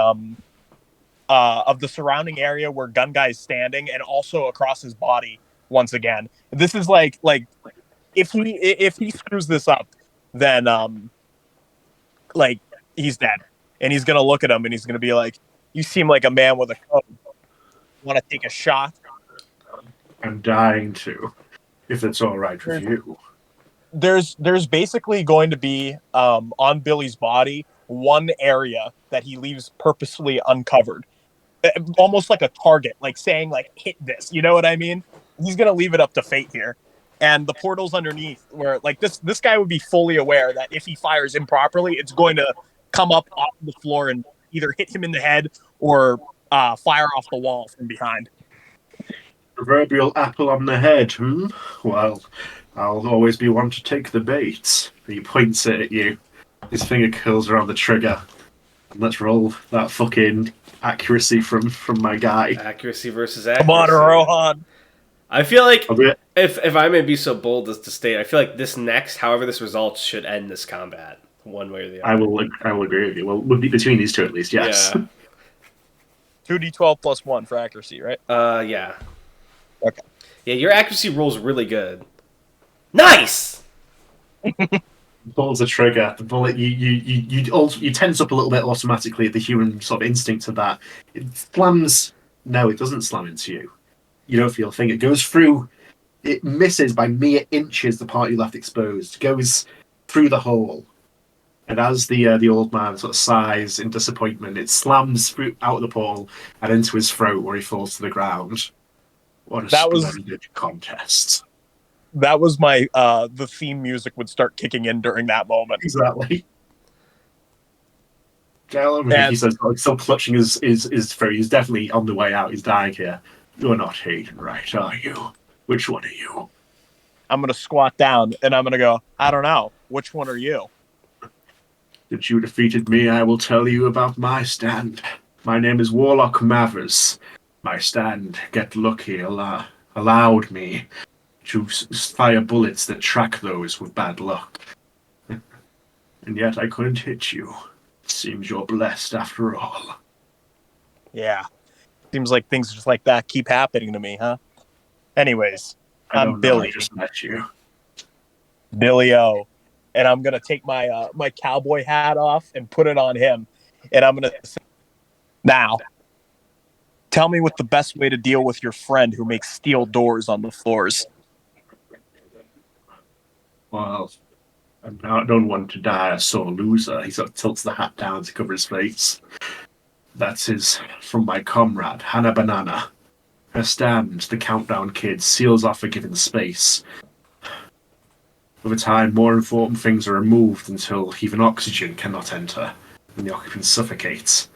surrounding area where Gun Guy is standing, and also across his body once again. This is like if he screws this up, then like he's dead, and he's gonna look at him and he's gonna be like, "You seem like a man with a code. Want to take a shot?" I'm dying to, if it's all right with you. There's basically going to be on Billy's body one area that he leaves purposefully uncovered, almost like a target, like saying like hit this. You know what I mean? He's gonna leave it up to fate here, and the portals underneath, where like this guy would be fully aware that if he fires improperly, it's going to come up off the floor and either hit him in the head or fire off the wall from behind. Proverbial apple on the head, Well, I'll always be one to take the bait. He points it at you. His finger curls around the trigger. And let's roll that fucking accuracy from my guy. Accuracy versus accuracy. Come on, Rohan. I feel like, if I may be so bold as to state, I feel like this next, however this results, should end this combat, one way or the other. I will agree with you. Well, we'll be between these two at least, yes. Yeah. 2d12 plus 1 for accuracy, right? Yeah. Okay. Yeah, your accuracy roll's really good. Nice! Pulls the trigger. The bullet, you tense up a little bit automatically at the human sort of instinct of that. It slams. No, it doesn't slam into you. You don't feel a thing. It goes through. It misses by mere inches the part you left exposed. Goes through the hole. And as the old man sort of sighs in disappointment, it slams through out of the portal and into his throat where he falls to the ground. What a splendid contest. That was my the theme music would start kicking in during that moment. Exactly. He says, still clutching his throat. He's definitely on the way out. He's dying here. You're not Hayden, right, are you? Which one are you? I'm going to squat down and I'm going to go, I don't know. Which one are you? Since you defeated me, I will tell you about my stand. My name is Warlock Mavers. My stand, get lucky, allowed me to fire bullets that track those with bad luck. And yet I couldn't hit you. Seems you're blessed after all. Yeah. Seems like things just like that keep happening to me, huh? Anyways, I'm Billy. I just met you. Billy O. And I'm going to take my my cowboy hat off and put it on him. And I'm going to say, now, tell me what the best way to deal with your friend who makes steel doors on the floors. Well, I don't want to die a sore loser. He sort of tilts the hat down to cover his face. That is from my comrade, Hannah Banana. Her stand, the Countdown Kid, seals off a given space. Over time, more important things are removed until even oxygen cannot enter, and the occupant suffocates.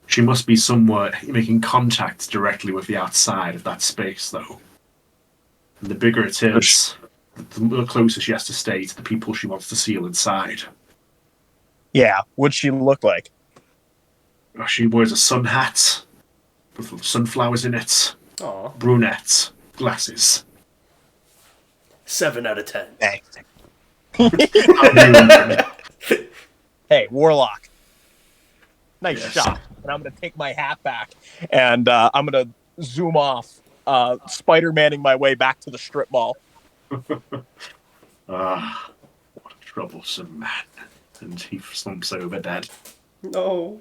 She must be somewhere making contact directly with the outside of that space, though. And the bigger it is, the closer she has to stay to the people she wants to seal inside. Yeah, what'd she look like? She wears a sun hat with sunflowers in it. Aww. Brunette. Glasses. 7 out of 10. Thanks. Hey, Warlock. Nice shot. And I'm going to take my hat back. And I'm going to zoom off, Spider-Manning my way back to the strip mall. What a troublesome man. And he slumps over dead. No.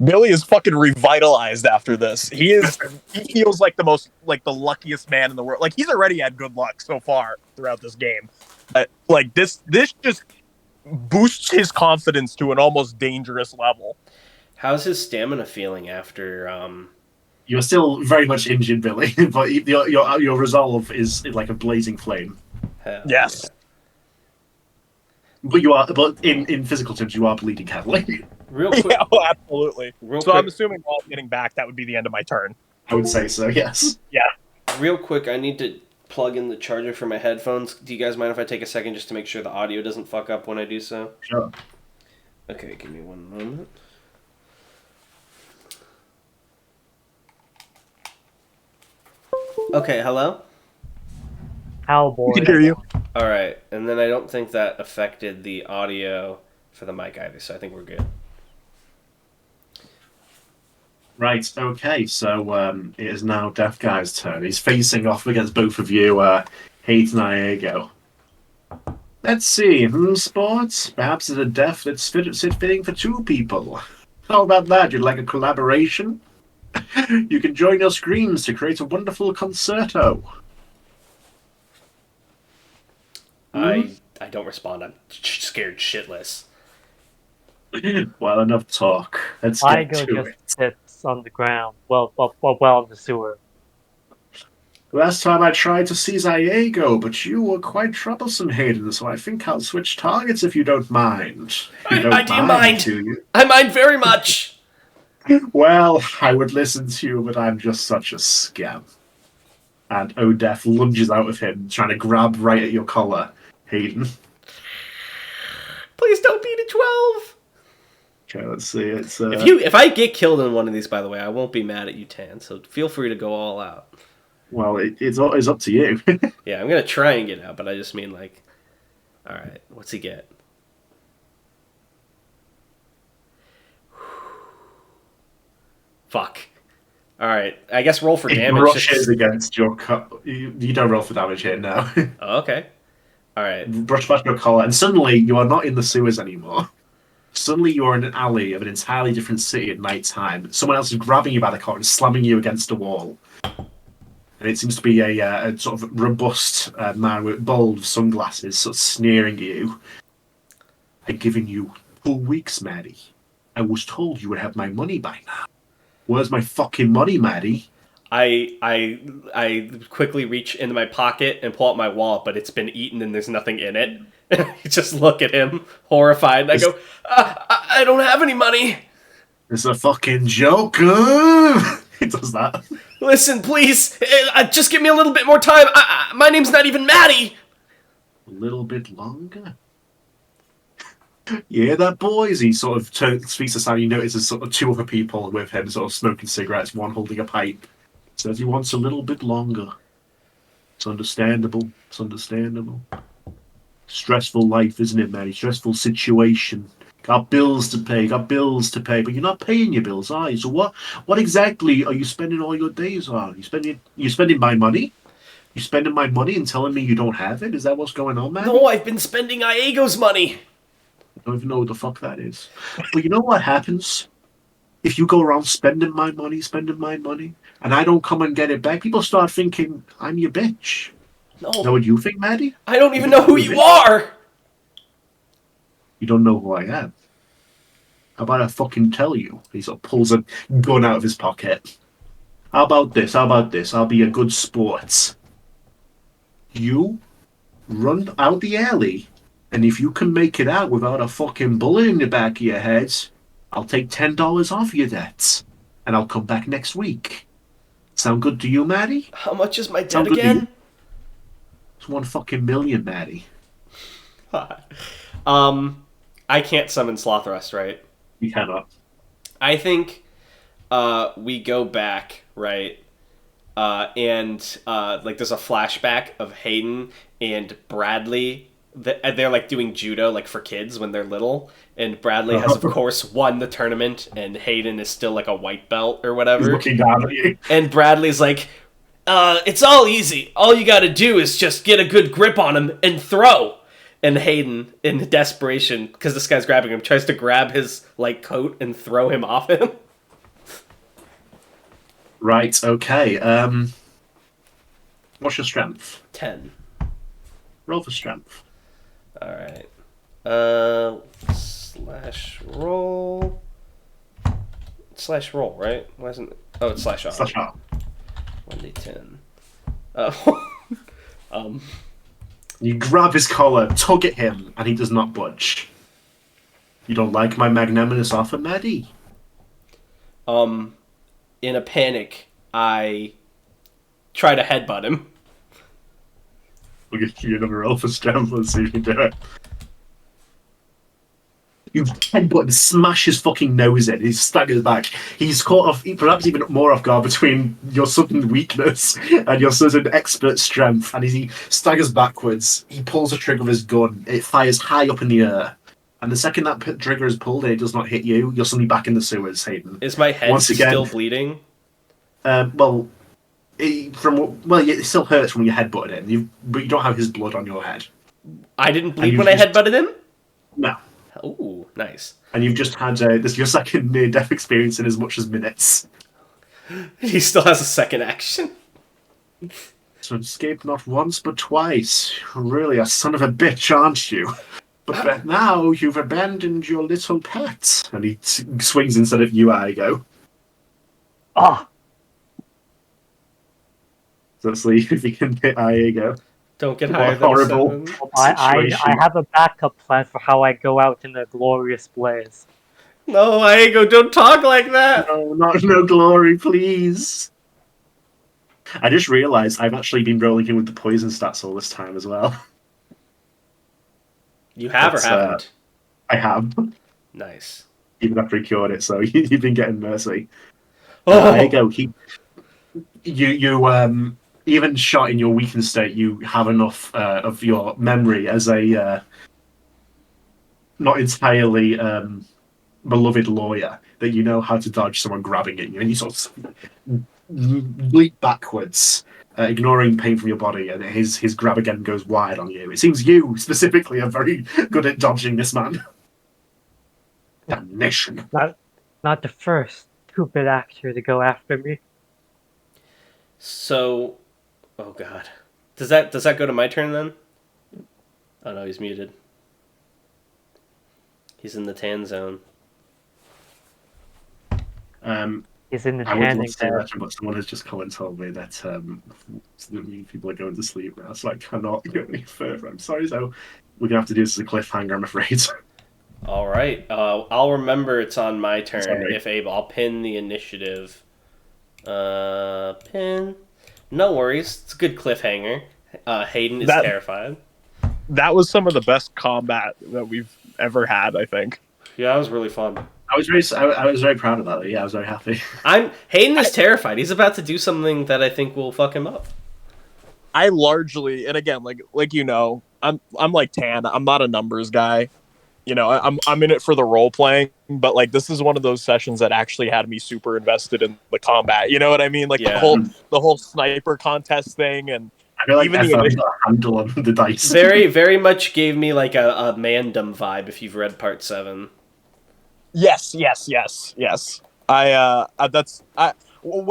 Billy is fucking revitalized after this. He feels like the luckiest man in the world. Like, he's already had good luck so far throughout this game. Like, this just boosts his confidence to an almost dangerous level. How's his stamina feeling after You're still very much injured, Billy, but your resolve is like a blazing flame. Yes. Yeah. But in physical terms, you are bleeding heavily. Real quick. Yeah, oh, absolutely. Real so quick. I'm assuming while getting back, that would be the end of my turn. I would say so, yes. Yeah. Real quick, I need to plug in the charger for my headphones. Do you guys mind if I take a second just to make sure the audio doesn't fuck up when I do so? Sure. Okay, give me one moment. Okay, hello? Cowboy. We can hear you. Alright, and then I don't think that affected the audio for the mic either, so I think we're good. Right, okay, so it is now Deaf Guy's turn. He's facing off against both of you, Hayden and Iago. Let's see, sports? Perhaps it's a deaf that's fitting for two people. How about that? You'd like a collaboration? You can join your screens to create a wonderful concerto. I don't respond. I'm scared shitless. Well, enough talk. Let's I get go to just it. sits on the ground. Well, in the sewer. Last time I tried to seize Iago, but you were quite troublesome, Hayden, so I think I'll switch targets if you don't mind. You don't Do you mind? do you? I mind very much! Well, I would listen to you, but I'm just such a scam. And Odef lunges out of him, trying to grab right at your collar, Hayden. Please don't beat a 12! Okay, let's see. It's If I get killed in one of these, by the way, I won't be mad at you, Tan, so feel free to go all out. well, it's up to you. Yeah, I'm gonna try and get out, but I just mean, like... Alright, what's he get? Fuck. Alright, I guess roll for It damage. brushes against your you don't roll for damage here now. Oh, okay. Alright. Brush past your collar, and suddenly you are not in the sewers anymore. Suddenly you are in an alley of an entirely different city at night time. Someone else is grabbing you by the collar and slamming you against a wall. And it seems to be a sort of robust man with bold sunglasses, sort of sneering at you. I've given you 2 weeks, Maddie. I was told you would have my money by now. Where's my fucking money, Maddie? I quickly reach into my pocket and pull out my wallet, but it's been eaten and there's nothing in it. I just look at him, horrified, and I go, I don't have any money. It's a fucking Joker! He does that. Listen, please, just give me a little bit more time. My name's not even Maddie. A little bit longer? Yeah, that boys. He sort of speaks aside. You notice there's sort of two other people with him, sort of smoking cigarettes, one holding a pipe. Says he wants a little bit longer. It's understandable. It's understandable. Stressful life, isn't it, Maddie? Stressful situation. Got bills to pay. Got bills to pay. But you're not paying your bills, are you? So what exactly are you spending all your days on? You spending my money? You spending my money and telling me you don't have it? Is that what's going on, man? No, I've been spending Iago's money. I don't even know what the fuck that is. But you know what happens? If you go around spending my money, and I don't come and get it back, people start thinking I'm your bitch. No. Is that what you think, Maddie? I don't even know who you are. You don't know who I am. How about I fucking tell you? He sort of pulls a gun out of his pocket. How about this? I'll be a good sport. You run out the alley, and if you can make it out without a fucking bullet in the back of your head, I'll take $10 off your debts, and I'll come back next week. Sound good to you, Maddie? How much is my debt Sound good to you? again? It's 1 fucking million, Maddie. I can't summon Slothrust, right? You cannot. I think we go back, right? And like there's a flashback of Hayden and Bradley. They're like doing judo like for kids when they're little, and Bradley has of course won the tournament, and Hayden is still like a white belt or whatever. He's looking down at you. And Bradley's like, it's all easy. All you gotta do is just get a good grip on him and throw. And Hayden, in desperation, because this guy's grabbing him, tries to grab his like coat and throw him off him. Right, okay. What's your strength? 10. Roll for strength. Alright. Slash roll. Slash roll, right? Why isn't it? Oh, it's slash R. Slash R. 1d10. You grab his collar, tug at him, and he does not budge. You don't like my magnanimous offer, Maddie? In a panic, I try to headbutt him. We'll give you another roll for strength. Let's see if you can do it. You headbutt and smash his fucking nose in. He staggers back. He's caught off, perhaps even more off guard between your sudden weakness and your sudden expert strength. And as he staggers backwards, he pulls the trigger of his gun. It fires high up in the air. And the second that trigger is pulled and it does not hit you, you're suddenly back in the sewers, Hayden. Is my head still bleeding? It still hurts when you headbutted him, but you don't have his blood on your head. I didn't bleed when I headbutted him? No. Ooh, nice. And you've just had this your second near-death experience in as much as minutes. He still has a second action. So escape not once but twice. Really a son of a bitch, aren't you? But now you've abandoned your little pet. And he swings instead of you, Igo. Ah! So let's see if you can hit Igo. Don't get higher than horrible 7. I have a backup plan for how I go out in a glorious blaze. No, Iego, don't talk like that! No, no glory, please. I just realised I've actually been rolling in with the poison stats all this time as well. You have or haven't? I have. Nice. Even after he cured it, so you've been getting mercy. Oh! There you go. You even shot in your weakened state, you have enough of your memory as a not entirely beloved lawyer that you know how to dodge someone grabbing at you, and you sort of leap backwards, ignoring pain from your body, and his grab again goes wide on you. It seems you specifically are very good at dodging this man. Damnation! Not the first stupid actor to go after me. So, oh god, does that go to my turn then? Oh no, he's muted. He's in the tan zone. He's in the I would love tanning to say bed. that, but someone has just come and told me that people are going to sleep now, so I cannot go any further. I'm sorry, so we're gonna have to do this as a cliffhanger, I'm afraid. All right, I'll remember it's on my turn. Sorry. If able, I'll pin the initiative. Pin. No worries, it's a good cliffhanger. Hayden is terrified. That was some of the best combat that we've ever had, I think. Yeah, that was really fun. I was very proud of that. Yeah, I was very happy. Hayden is terrified. He's about to do something that I think will fuck him up. I largely, and again, like you know, I'm like Tan. I'm not a numbers guy. You know, I'm in it for the role playing, but like this is one of those sessions that actually had me super invested in the combat. You know what I mean? Like the whole sniper contest thing, and I feel like even got a handle on the dice. Very, very much gave me like a Mandem vibe. If you've read Part 7. Yes. What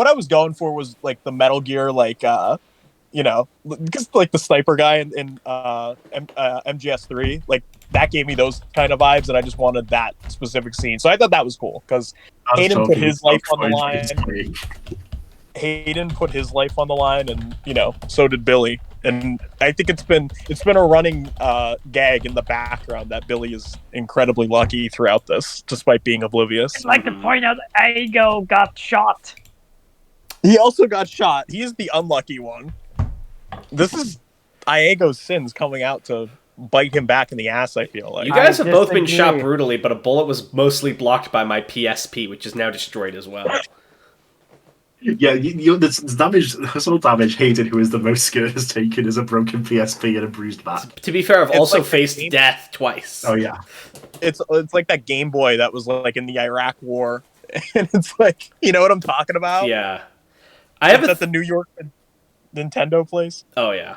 I was going for was like the Metal Gear, like you know, because like the sniper guy in MGS3, like that gave me those kind of vibes, and I just wanted that specific scene. So I thought that was cool because Hayden put his life on the line. Hayden put his life on the line, and you know, so did Billy. And I think it's been a running gag in the background that Billy is incredibly lucky throughout this, despite being oblivious. I'd like to point out that Aigo got shot. He also got shot. He is the unlucky one. This is Iago's sins coming out to bite him back in the ass, I feel like. You guys have both been shot brutally, but a bullet was mostly blocked by my PSP, which is now destroyed as well. Yeah, the damage, personal damage Hayden, who is the most scared, has taken is a broken PSP and a bruised back. To be fair, I've also faced death twice. Oh yeah. It's like that Game Boy that was like in the Iraq War. And it's like, you know what I'm talking about? Yeah. It's at the New York Nintendo place. Oh yeah.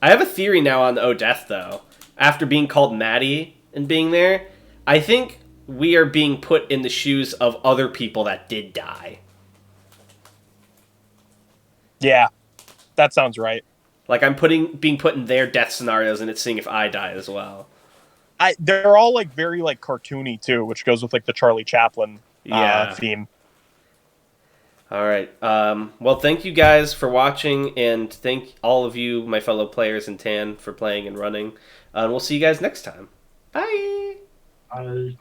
I have a theory now on Odeth though. After being called Maddie and being there, I think we are being put in the shoes of other people that did die. Yeah, that sounds right. Like I'm being put in their death scenarios, and it's seeing if I die as well. They're all like very like cartoony too, which goes with like the Charlie Chaplin theme. All right. Well, thank you guys for watching, and thank all of you, my fellow players in Tan, for playing and running. And we'll see you guys next time. Bye. Bye.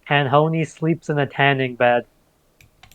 Tanhony sleeps in a tanning bed.